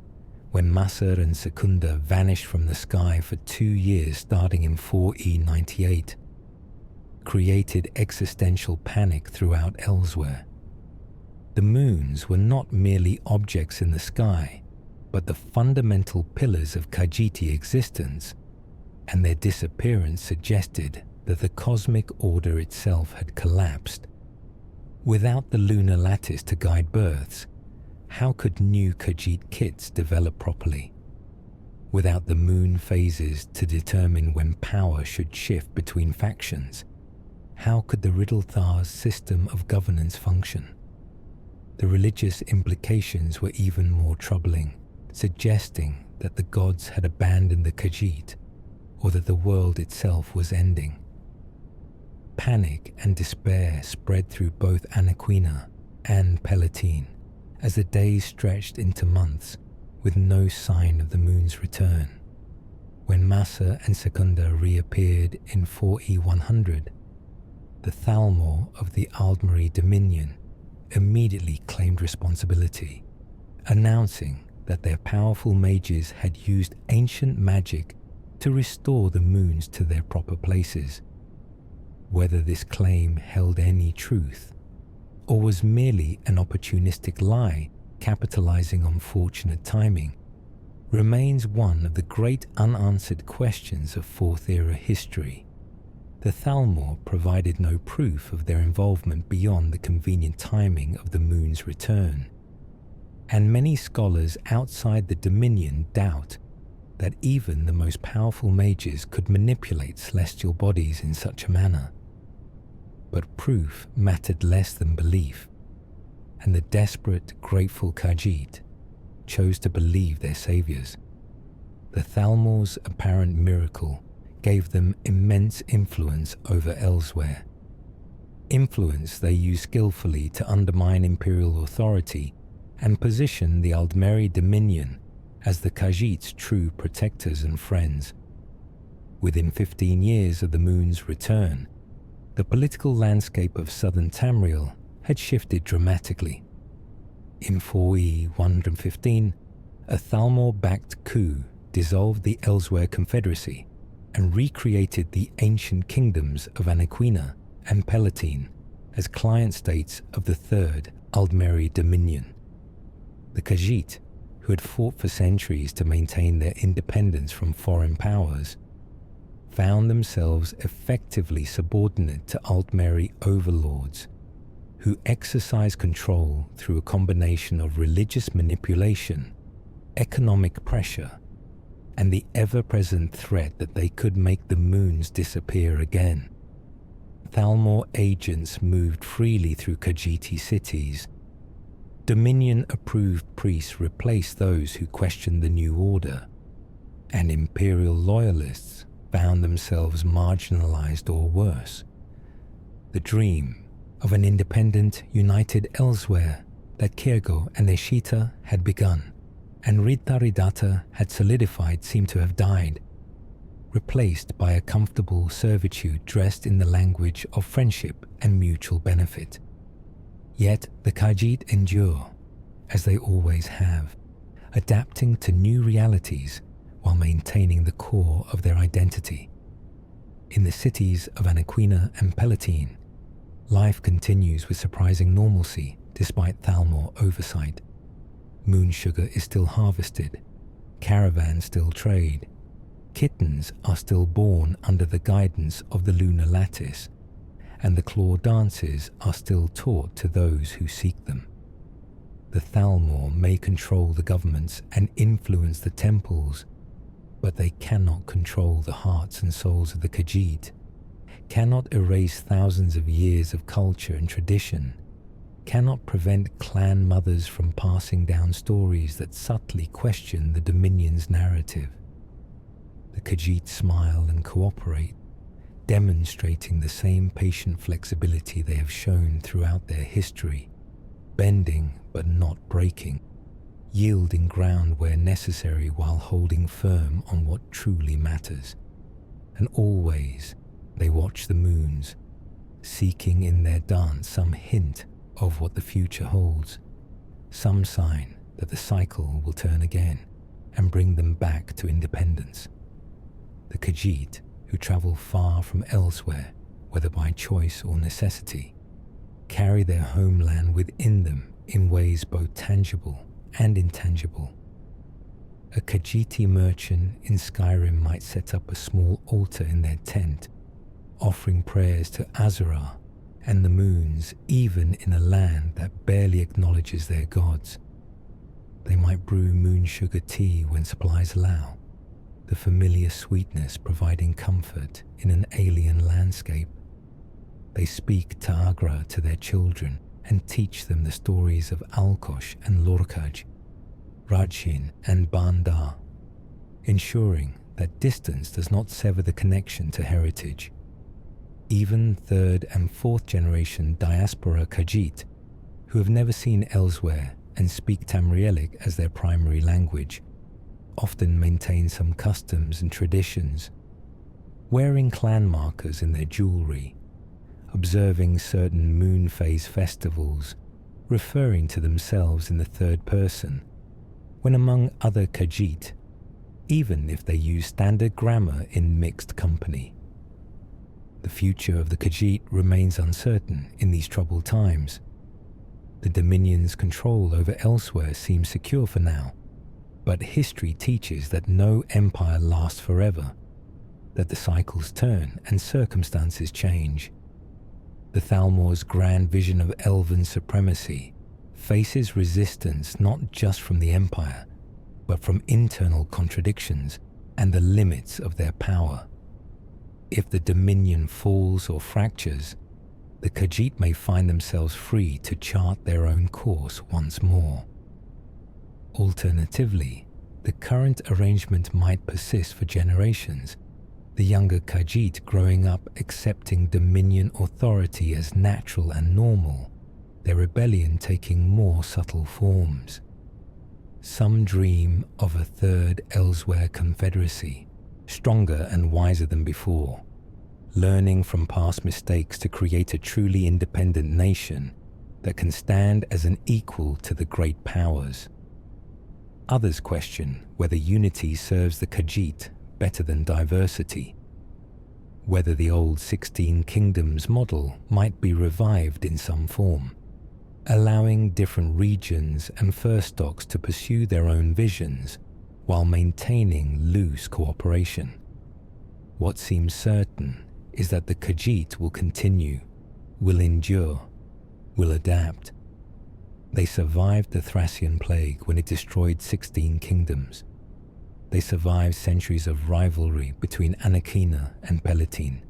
when Masr and Secunda vanished from the sky for 2 years starting in 4E98, created existential panic throughout elsewhere. The moons were not merely objects in the sky, but the fundamental pillars of Khajiiti existence, and their disappearance suggested that the cosmic order itself had collapsed. Without the lunar lattice to guide births, how could new Khajiit kits develop properly? Without the moon phases to determine when power should shift between factions, how could the Riddlethar's system of governance function? The religious implications were even more troubling, suggesting that the gods had abandoned the Khajiit, or that the world itself was ending. Panic and despair spread through both Anaquina and Palatine as the days stretched into months with no sign of the moon's return. When Massa and Secunda reappeared in 4E100, the Thalmor of the Aldmeri Dominion immediately claimed responsibility, announcing that their powerful mages had used ancient magic to restore the moons to their proper places. Whether this claim held any truth, or was merely an opportunistic lie capitalizing on fortunate timing, remains one of the great unanswered questions of Fourth Era history. The Thalmor provided no proof of their involvement beyond the convenient timing of the moon's return, and many scholars outside the Dominion doubt that even the most powerful mages could manipulate celestial bodies in such a manner. But proof mattered less than belief, and the desperate, grateful Khajiit chose to believe their saviors. The Thalmor's apparent miracle gave them immense influence over elsewhere. Influence they used skillfully to undermine imperial authority and position the Aldmeri Dominion as the Khajiit's true protectors and friends. Within 15 years of the moon's return, the political landscape of southern Tamriel had shifted dramatically. In 4E115, a Thalmor-backed coup dissolved the Elsewhere Confederacy and recreated the ancient kingdoms of Anaquina and Palatine as client states of the Third Aldmeri Dominion. The Khajiit, who had fought for centuries to maintain their independence from foreign powers, found themselves effectively subordinate to Aldmeri overlords, who exercised control through a combination of religious manipulation, economic pressure, and the ever-present threat that they could make the moons disappear again. Thalmor agents moved freely through Khajiiti cities. Dominion-approved priests replaced those who questioned the new order, and imperial loyalists found themselves marginalized or worse. The dream of an independent, united Elsewhere that Kyrgo and Eshita had begun, and Ridharidata had solidified, seemed to have died, replaced by a comfortable servitude dressed in the language of friendship and mutual benefit. Yet the Khajiit endure, as they always have, adapting to new realities while maintaining the core of their identity. In the cities of Anaquina and Palatine, life continues with surprising normalcy despite Thalmor oversight. Moon sugar is still harvested, caravans still trade, kittens are still born under the guidance of the lunar lattice, and the claw dances are still taught to those who seek them. The Thalmor may control the governments and influence the temples, but they cannot control the hearts and souls of the Khajiit, cannot erase thousands of years of culture and tradition, cannot prevent clan mothers from passing down stories that subtly question the Dominion's narrative. The Khajiit smile and cooperate, demonstrating the same patient flexibility they have shown throughout their history, bending but not breaking, yielding ground where necessary while holding firm on what truly matters. And always they watch the moons, seeking in their dance some hint of what the future holds, some sign that the cycle will turn again and bring them back to independence. The Khajiit, who travel far from elsewhere, whether by choice or necessity, carry their homeland within them in ways both tangible and intangible. A Khajiit merchant in Skyrim might set up a small altar in their tent, offering prayers to Azurah and the moons, even in a land that barely acknowledges their gods. They might brew moon sugar tea when supplies allow, the familiar sweetness providing comfort in an alien landscape. They speak Ta'agra to their children and teach them the stories of Alkosh and Lorkaj, Rajhin and Bandar, ensuring that distance does not sever the connection to heritage. Even third and fourth generation diaspora Khajiit, who have never seen elsewhere and speak Tamrielic as their primary language, often maintain some customs and traditions, wearing clan markers in their jewelry, observing certain moon phase festivals, referring to themselves in the third person, when among other Khajiit, even if they use standard grammar in mixed company. The future of the Khajiit remains uncertain in these troubled times. The Dominion's control over elsewhere seems secure for now, but history teaches that no empire lasts forever, that the cycles turn and circumstances change. The Thalmor's grand vision of elven supremacy faces resistance not just from the Empire, but from internal contradictions and the limits of their power. If the Dominion falls or fractures, the Khajiit may find themselves free to chart their own course once more. Alternatively, the current arrangement might persist for generations, the younger Khajiit growing up accepting Dominion authority as natural and normal, their rebellion taking more subtle forms. Some dream of a third elsewhere confederacy, stronger and wiser than before, learning from past mistakes to create a truly independent nation that can stand as an equal to the great powers. Others question whether unity serves the Khajiit better than diversity, whether the old 16 Kingdoms model might be revived in some form, allowing different regions and first stocks to pursue their own visions while maintaining loose cooperation. What seems certain is that the Khajiit will continue, will endure, will adapt. They survived the Thracian plague when it destroyed 16 kingdoms. They survived centuries of rivalry between Anakina and Palatine.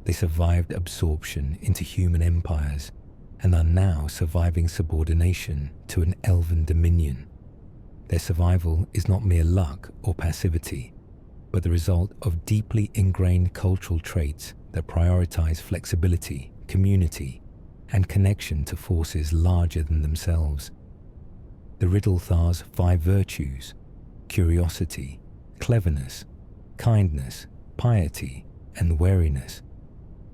They survived absorption into human empires and are now surviving subordination to an elven dominion. Their survival is not mere luck or passivity, but the result of deeply ingrained cultural traits that prioritize flexibility, community, and connection to forces larger than themselves. The Riddlethar's 5 virtues, curiosity, cleverness, kindness, piety, and wariness,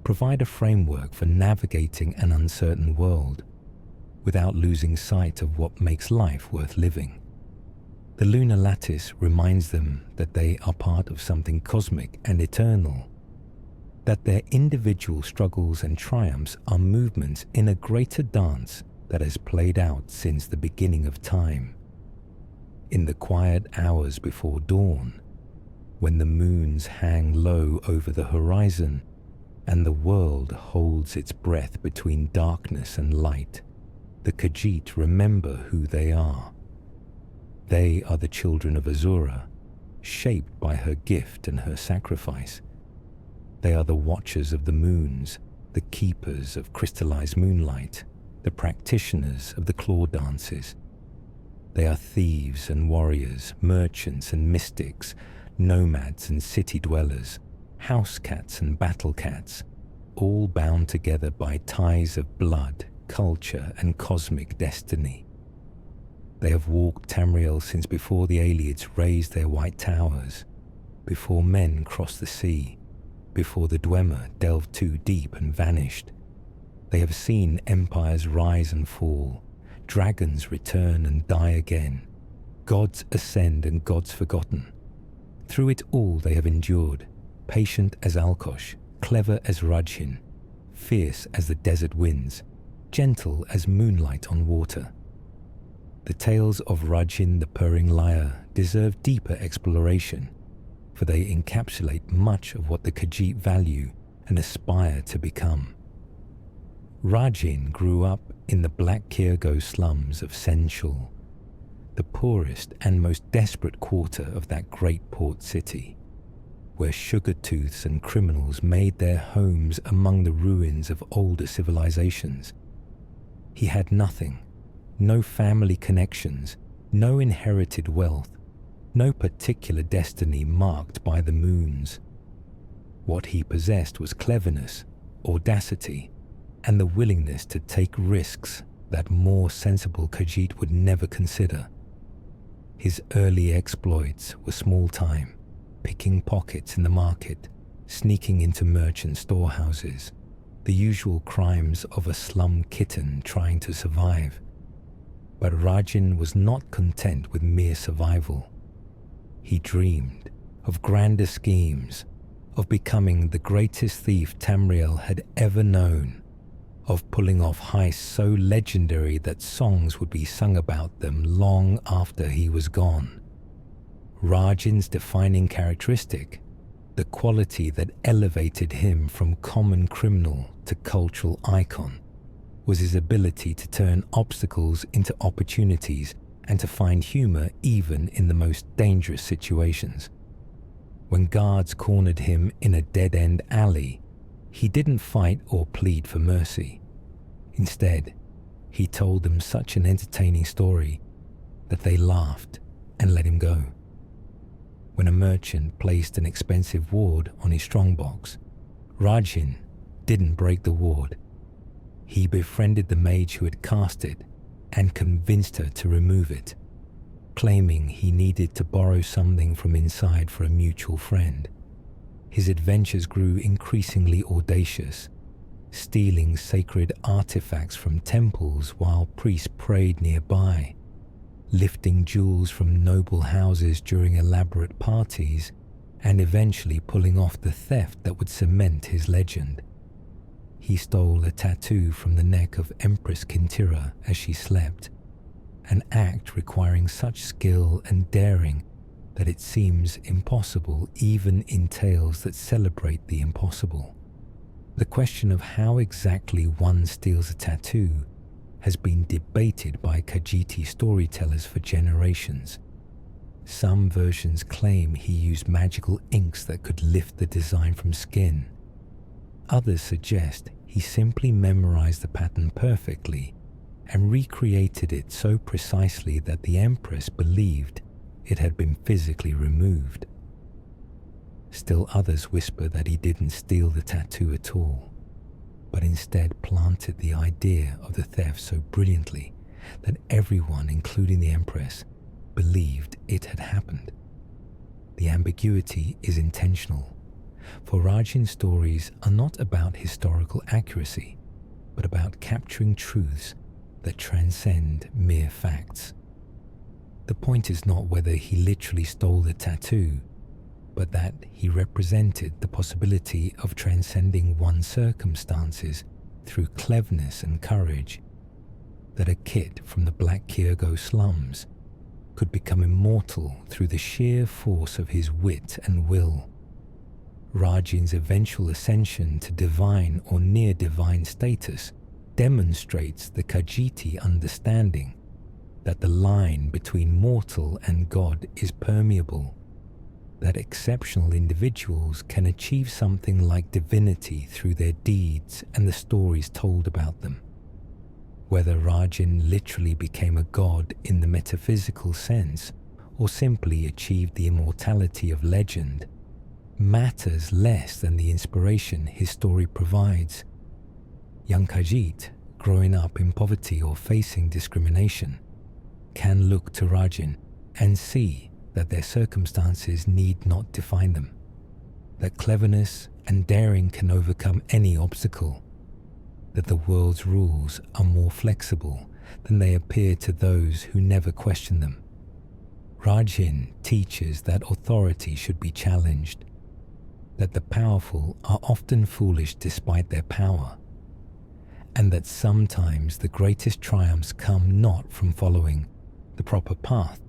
provide a framework for navigating an uncertain world without losing sight of what makes life worth living. The lunar lattice reminds them that they are part of something cosmic and eternal, that their individual struggles and triumphs are movements in a greater dance that has played out since the beginning of time. In the quiet hours before dawn, when the moons hang low over the horizon and the world holds its breath between darkness and light, the Khajiit remember who they are. They are the children of Azurah, shaped by her gift and her sacrifice. They are the watchers of the moons, the keepers of crystallized moonlight, the practitioners of the claw dances. They are thieves and warriors, merchants and mystics, nomads and city dwellers, house cats and battle cats, all bound together by ties of blood, culture, and cosmic destiny. They have walked Tamriel since before the Aelids raised their white towers, before men crossed the sea, before the Dwemer delved too deep and vanished. They have seen empires rise and fall, dragons return and die again, gods ascend and gods forgotten. Through it all they have endured, patient as Alkosh, clever as Rajhin, fierce as the desert winds, gentle as moonlight on water. The tales of Rajin the Purring Liar deserve deeper exploration, for they encapsulate much of what the Khajiit value and aspire to become. Rajin grew up in the Black Kirgo slums of Senshul, the poorest and most desperate quarter of that great port city, where sugar-tooths and criminals made their homes among the ruins of older civilizations. He had nothing, no family connections, no inherited wealth, no particular destiny marked by the moons. What he possessed was cleverness, audacity, and the willingness to take risks that more sensible Khajiit would never consider. His early exploits were small-time, picking pockets in the market, sneaking into merchant storehouses, the usual crimes of a slum kitten trying to survive. But Rajin was not content with mere survival. He dreamed of grander schemes, of becoming the greatest thief Tamriel had ever known, of pulling off heists so legendary that songs would be sung about them long after he was gone. Rajin's defining characteristic, the quality that elevated him from common criminal to cultural icon, was his ability to turn obstacles into opportunities and to find humor even in the most dangerous situations. When guards cornered him in a dead-end alley, he didn't fight or plead for mercy. Instead, he told them such an entertaining story that they laughed and let him go. When a merchant placed an expensive ward on his strongbox, Rajin didn't break the ward. He befriended the mage who had cast it and convinced her to remove it, claiming he needed to borrow something from inside for a mutual friend. His adventures grew increasingly audacious, stealing sacred artifacts from temples while priests prayed nearby, lifting jewels from noble houses during elaborate parties, and eventually pulling off the theft that would cement his legend. He stole a tattoo from the neck of Empress Kintira as she slept, an act requiring such skill and daring that it seems impossible even in tales that celebrate the impossible. The question of how exactly one steals a tattoo has been debated by Khajiiti storytellers for generations. Some versions claim he used magical inks that could lift the design from skin. Others suggest he simply memorized the pattern perfectly and recreated it so precisely that the Empress believed it had been physically removed. Still others whisper that he didn't steal the tattoo at all, but instead planted the idea of the theft so brilliantly that everyone, including the Empress, believed it had happened. The ambiguity is intentional, for Rajin stories are not about historical accuracy, but about capturing truths that transcend mere facts. The point is not whether he literally stole the tattoo, but that he represented the possibility of transcending one's circumstances through cleverness and courage, that a kid from the Black Kirgo slums could become immortal through the sheer force of his wit and will. Rajin's eventual ascension to divine or near-divine status demonstrates the Khajiiti understanding that the line between mortal and God is permeable, that exceptional individuals can achieve something like divinity through their deeds and the stories told about them. Whether Rajin literally became a god in the metaphysical sense or simply achieved the immortality of legend matters less than the inspiration his story provides. Young Khajiit, growing up in poverty or facing discrimination, can look to Rajin and see that their circumstances need not define them, that cleverness and daring can overcome any obstacle, that the world's rules are more flexible than they appear to those who never question them. Rajin teaches that authority should be challenged, that the powerful are often foolish despite their power, and that sometimes the greatest triumphs come not from following, the proper path,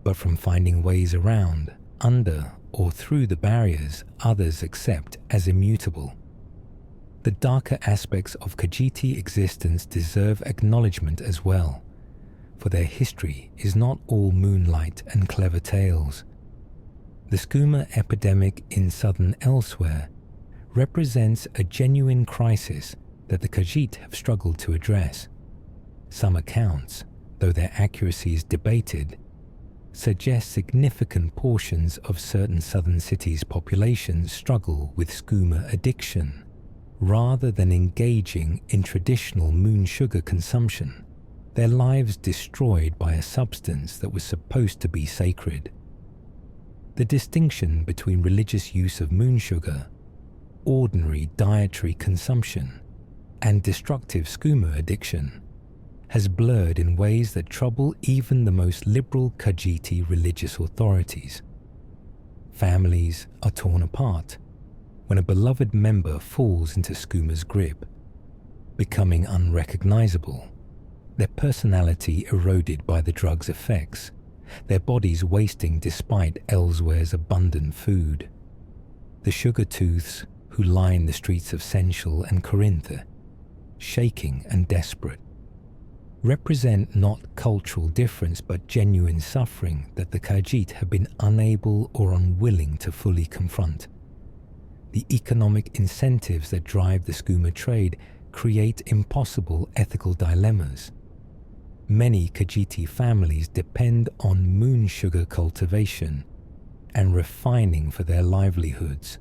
but from finding ways around, under, or through the barriers others accept as immutable. The darker aspects of Khajiiti existence deserve acknowledgement as well, for their history is not all moonlight and clever tales. The skooma epidemic in southern Elsewhere represents a genuine crisis that the Khajiit have struggled to address. Some accounts, though their accuracy is debated, suggest significant portions of certain southern cities' populations struggle with skooma addiction, rather than engaging in traditional moon sugar consumption, their lives destroyed by a substance that was supposed to be sacred. The distinction between religious use of moon sugar, ordinary dietary consumption, and destructive skooma addiction has blurred in ways that trouble even the most liberal Khajiiti religious authorities. Families are torn apart when a beloved member falls into skooma's grip, becoming unrecognizable, their personality eroded by the drug's effects, their bodies wasting despite Elsewhere's abundant food. The sugar-tooths who line the streets of Sensual and Corinth, shaking and desperate, represent not cultural difference but genuine suffering that the Khajiit have been unable or unwilling to fully confront. The economic incentives that drive the skooma trade create impossible ethical dilemmas. Many Khajiiti families depend on moon sugar cultivation and refining for their livelihoods,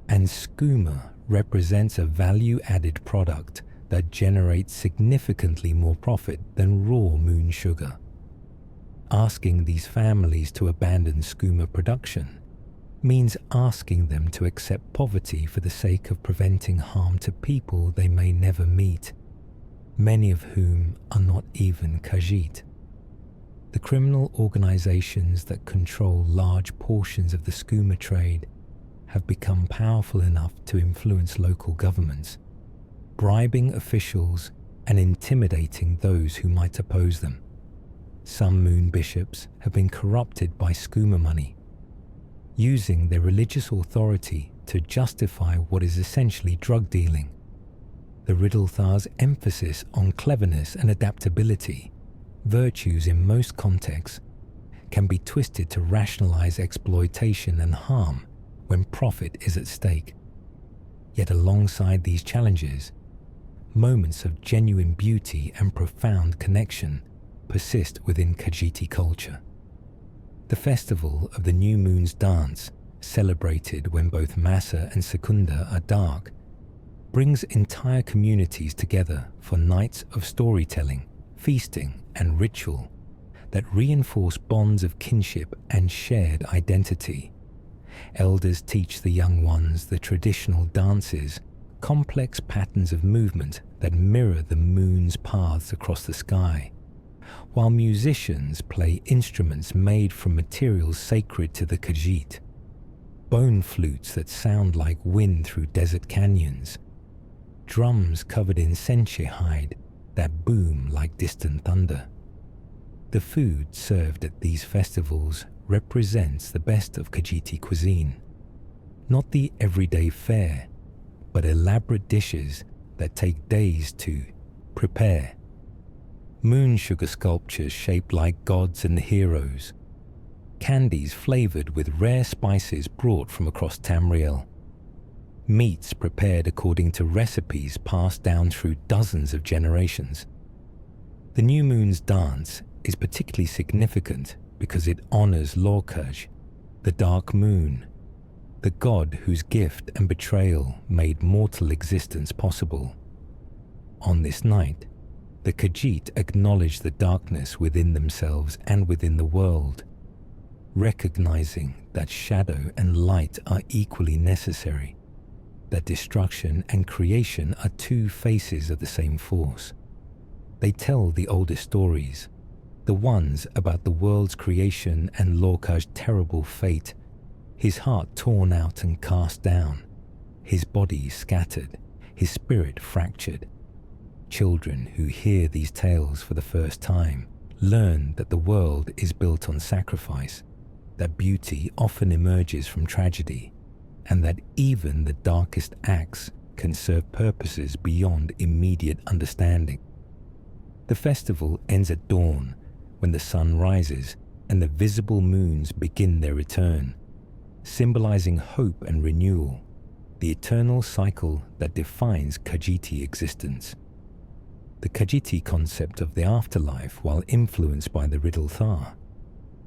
and skooma represents a value-added product that generates significantly more profit than raw moon sugar. Asking these families to abandon skooma production means asking them to accept poverty for the sake of preventing harm to people they may never meet, many of whom are not even Khajiit. The criminal organizations that control large portions of the skooma trade have become powerful enough to influence local governments, bribing officials and intimidating those who might oppose them. Some moon bishops have been corrupted by skooma money, using their religious authority to justify what is essentially drug dealing. The Riddlethar's emphasis on cleverness and adaptability, virtues in most contexts, can be twisted to rationalize exploitation and harm when profit is at stake. Yet alongside these challenges, moments of genuine beauty and profound connection persist within Khajiiti culture. The festival of the New Moon's Dance, celebrated when both Massa and Secunda are dark, brings entire communities together for nights of storytelling, feasting, and ritual that reinforce bonds of kinship and shared identity. Elders teach the young ones the traditional dances, complex patterns of movement that mirror the moon's paths across the sky, while musicians play instruments made from materials sacred to the Khajiit, bone flutes that sound like wind through desert canyons, drums covered in senche hide that boom like distant thunder. The food served at these festivals represents the best of Khajiiti cuisine, not the everyday fare, but elaborate dishes that take days to prepare. Moon sugar sculptures shaped like gods and heroes, candies flavored with rare spices brought from across Tamriel, meats prepared according to recipes passed down through dozens of generations. The New Moon's Dance is particularly significant because it honors Lorkaj, the dark moon, the god whose gift and betrayal made mortal existence possible. On this night, the Khajiit acknowledge the darkness within themselves and within the world, recognizing that shadow and light are equally necessary, that destruction and creation are two faces of the same force. They tell the oldest stories, the ones about the world's creation and Lorkaj's terrible fate, his heart torn out and cast down, his body scattered, his spirit fractured. Children who hear these tales for the first time learn that the world is built on sacrifice, that beauty often emerges from tragedy, and that even the darkest acts can serve purposes beyond immediate understanding. The festival ends at dawn, when the sun rises and the visible moons begin their return, symbolizing hope and renewal, the eternal cycle that defines Khajiit existence. The Khajiit concept of the afterlife, while influenced by the Riddle Thar,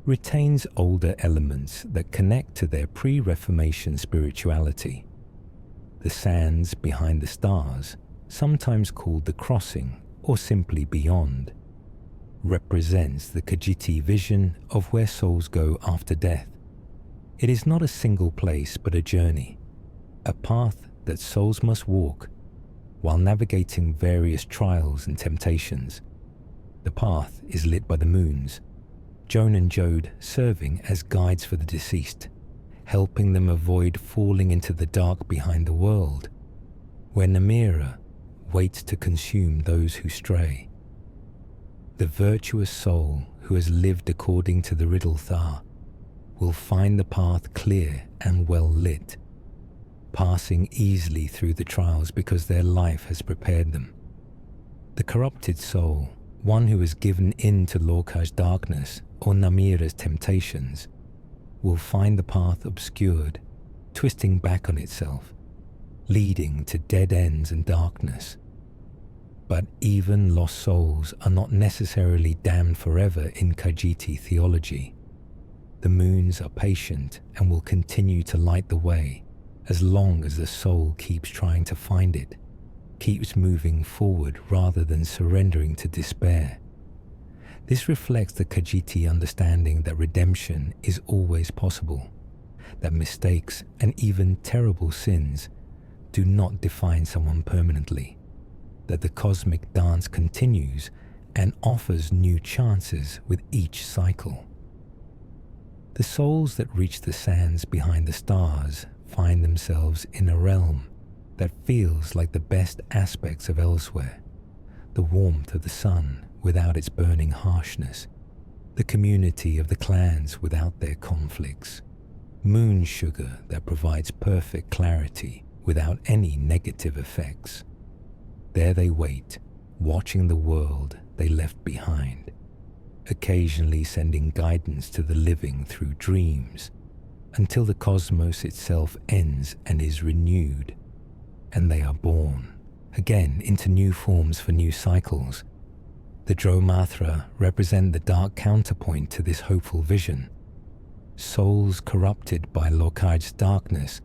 retains older elements that connect to their pre-Reformation spirituality. The sands behind the stars, sometimes called the crossing or simply beyond, represents the Khajiit vision of where souls go after death. It is not a single place but a journey, a path that souls must walk while navigating various trials and temptations. The path is lit by the moons, Joan and Jode serving as guides for the deceased, helping them avoid falling into the dark behind the world, where Namira waits to consume those who stray. The virtuous soul who has lived according to the Riddle Thar will find the path clear and well lit, passing easily through the trials because their life has prepared them. The corrupted soul, one who has given in to Lorkaj's darkness or Namira's temptations, will find the path obscured, twisting back on itself, leading to dead ends and darkness. But even lost souls are not necessarily damned forever in Khajiit theology. The moons are patient and will continue to light the way as long as the soul keeps trying to find it, keeps moving forward rather than surrendering to despair. This reflects the Khajiit understanding that redemption is always possible, that mistakes and even terrible sins do not define someone permanently, that the cosmic dance continues and offers new chances with each cycle. The souls that reach the sands behind the stars find themselves in a realm that feels like the best aspects of elsewhere, the warmth of the sun without its burning harshness, the community of the clans without their conflicts, moon sugar that provides perfect clarity without any negative effects. There they wait, watching the world they left behind, occasionally sending guidance to the living through dreams, until the cosmos itself ends and is renewed, and they are born, again into new forms for new cycles. The Dromathra represent the dark counterpoint to this hopeful vision, souls corrupted by Lorkaj's darkness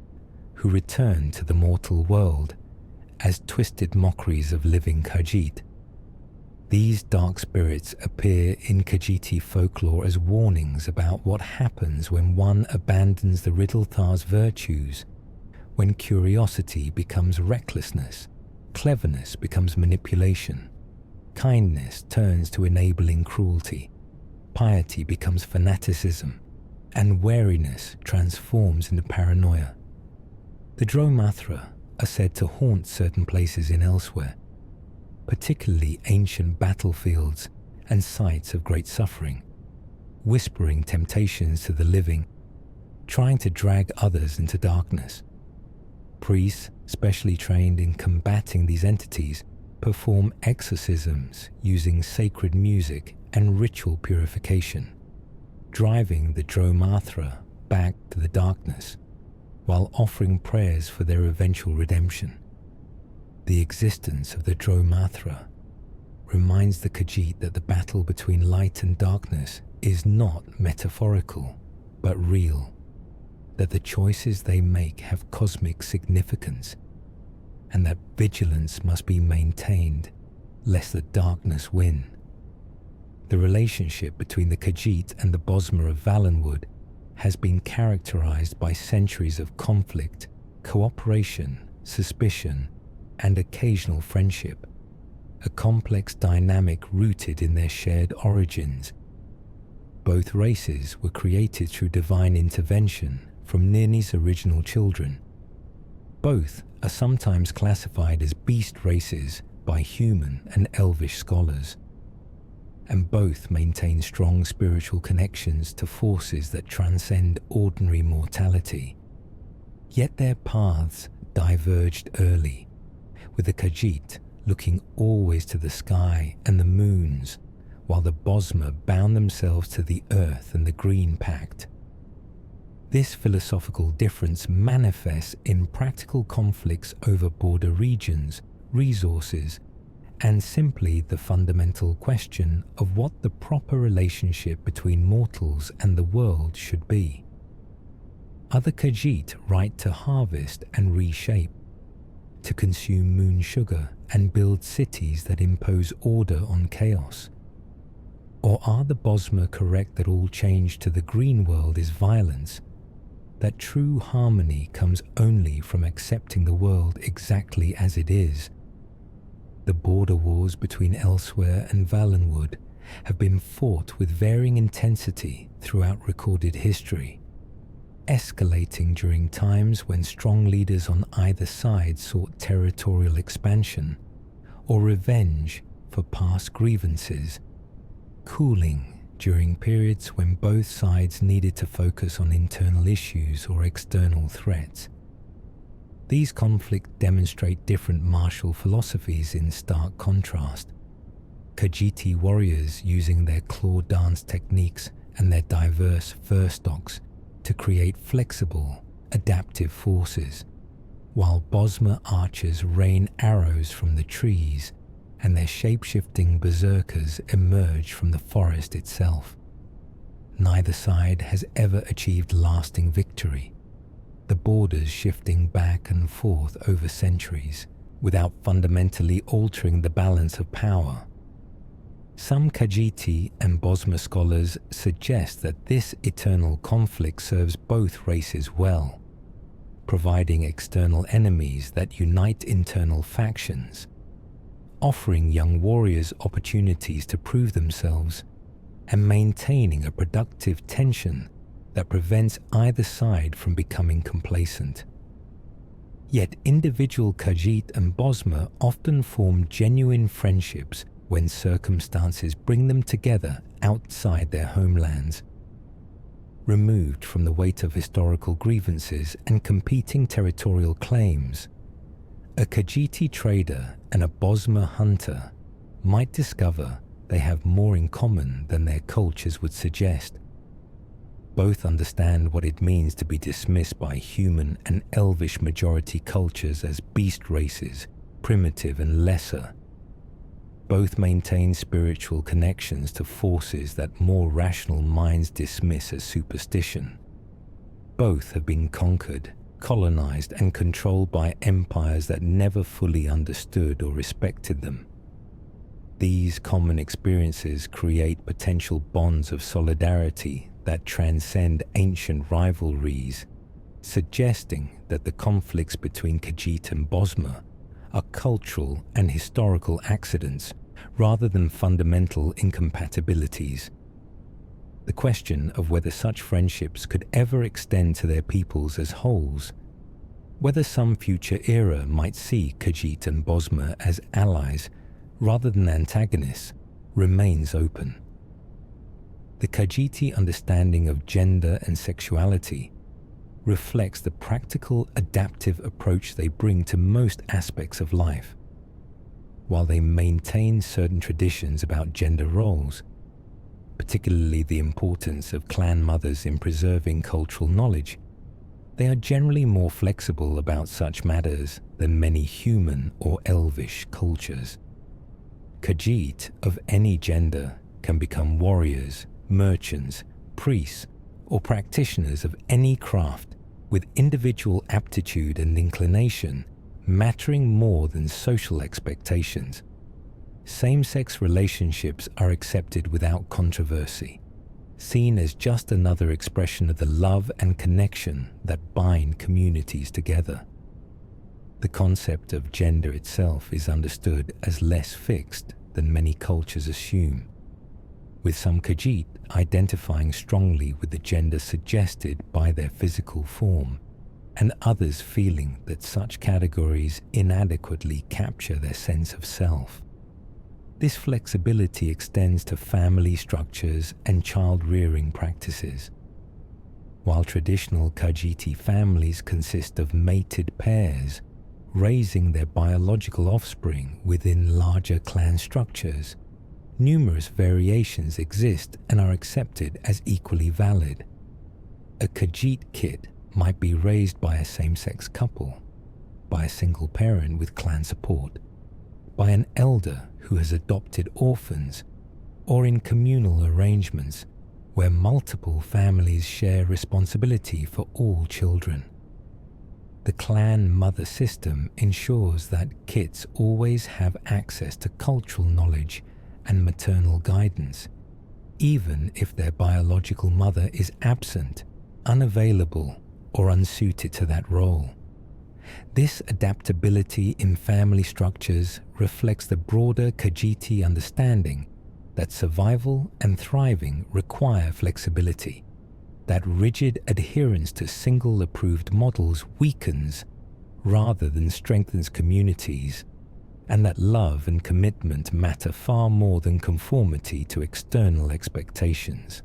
who return to the mortal world as twisted mockeries of living Khajiit. These dark spirits appear in Khajiit folklore as warnings about what happens when one abandons the Riddle Thar's virtues, when curiosity becomes recklessness, cleverness becomes manipulation, kindness turns to enabling cruelty, piety becomes fanaticism, and wariness transforms into paranoia. The Dromathra are said to haunt certain places in elsewhere, particularly ancient battlefields and sites of great suffering, whispering temptations to the living, trying to drag others into darkness. Priests, specially trained in combating these entities, perform exorcisms using sacred music and ritual purification, driving the Dromathra back to the darkness, while offering prayers for their eventual redemption. The existence of the Dromathra reminds the Khajiit that the battle between light and darkness is not metaphorical, but real, that the choices they make have cosmic significance, and that vigilance must be maintained lest the darkness win. The relationship between the Khajiit and the Bosmer of Valenwood has been characterized by centuries of conflict, cooperation, suspicion, and occasional friendship, a complex dynamic rooted in their shared origins. Both races were created through divine intervention from Nirni's original children. Both are sometimes classified as beast races by human and elvish scholars. and both maintain strong spiritual connections to forces that transcend ordinary mortality. Yet their paths diverged early, with the Khajiit looking always to the sky and the moons, while the Bosmer bound themselves to the earth and the Green Pact. This philosophical difference manifests in practical conflicts over border regions, resources, and simply the fundamental question of what the proper relationship between mortals and the world should be. Other Khajiit right to harvest and reshape, to consume moon sugar and build cities that impose order on chaos. Or are the Bosmer correct that all change to the green world is violence, that true harmony comes only from accepting the world exactly as it is? The border wars between Elsewhere and Valenwood have been fought with varying intensity throughout recorded history, escalating during times when strong leaders on either side sought territorial expansion or revenge for past grievances, cooling during periods when both sides needed to focus on internal issues or external threats. These conflicts demonstrate different martial philosophies in stark contrast. Khajiiti warriors using their claw dance techniques and their diverse fur stocks to create flexible, adaptive forces, while Bosmer archers rain arrows from the trees and their shape-shifting berserkers emerge from the forest itself. Neither side has ever achieved lasting victory, the borders shifting back and forth over centuries without fundamentally altering the balance of power. Some Khajiiti and Bosmer scholars suggest that this eternal conflict serves both races well, providing external enemies that unite internal factions, offering young warriors opportunities to prove themselves, and maintaining a productive tension that prevents either side from becoming complacent. Yet individual Khajiit and Bosmer often form genuine friendships when circumstances bring them together outside their homelands. Removed from the weight of historical grievances and competing territorial claims, a Khajiiti trader and a Bosmer hunter might discover they have more in common than their cultures would suggest. Both understand what it means to be dismissed by human and elvish majority cultures as beast races, primitive and lesser. Both maintain spiritual connections to forces that more rational minds dismiss as superstition. Both have been conquered, colonized and controlled by empires that never fully understood or respected them. These common experiences create potential bonds of solidarity that transcend ancient rivalries, suggesting that the conflicts between Khajiit and Bosmer are cultural and historical accidents rather than fundamental incompatibilities. The question of whether such friendships could ever extend to their peoples as wholes, whether some future era might see Khajiit and Bosmer as allies rather than antagonists, remains open. The Khajiiti understanding of gender and sexuality reflects the practical, adaptive approach they bring to most aspects of life. While they maintain certain traditions about gender roles, particularly the importance of clan mothers in preserving cultural knowledge, they are generally more flexible about such matters than many human or elvish cultures. Khajiit of any gender can become warriors, merchants, priests, or practitioners of any craft, with individual aptitude and inclination mattering more than social expectations. Same-sex relationships are accepted without controversy, seen as just another expression of the love and connection that bind communities together. The concept of gender itself is understood as less fixed than many cultures assume, with some Khajiit identifying strongly with the gender suggested by their physical form, and others feeling that such categories inadequately capture their sense of self. This flexibility extends to family structures and child-rearing practices. While traditional Khajiit families consist of mated pairs, raising their biological offspring within larger clan structures, numerous variations exist and are accepted as equally valid. A Khajiit kit might be raised by a same-sex couple, by a single parent with clan support, by an elder who has adopted orphans, or in communal arrangements where multiple families share responsibility for all children. The clan mother system ensures that kits always have access to cultural knowledge and maternal guidance, even if their biological mother is absent, unavailable, or unsuited to that role. This adaptability in family structures reflects the broader Khajiit understanding that survival and thriving require flexibility, that rigid adherence to single approved models weakens rather than strengthens communities, and that love and commitment matter far more than conformity to external expectations.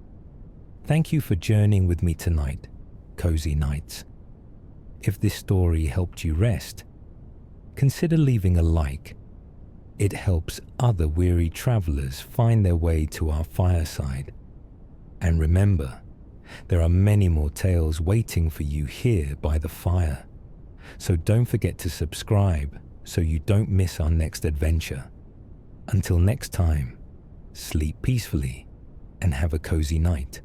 Thank you for journeying with me tonight, Cozy Nights. If this story helped you rest, consider leaving a like. It helps other weary travelers find their way to our fireside. And remember, there are many more tales waiting for you here by the fire. So don't forget to subscribe so you don't miss our next adventure. Until next time, sleep peacefully and have a cozy night.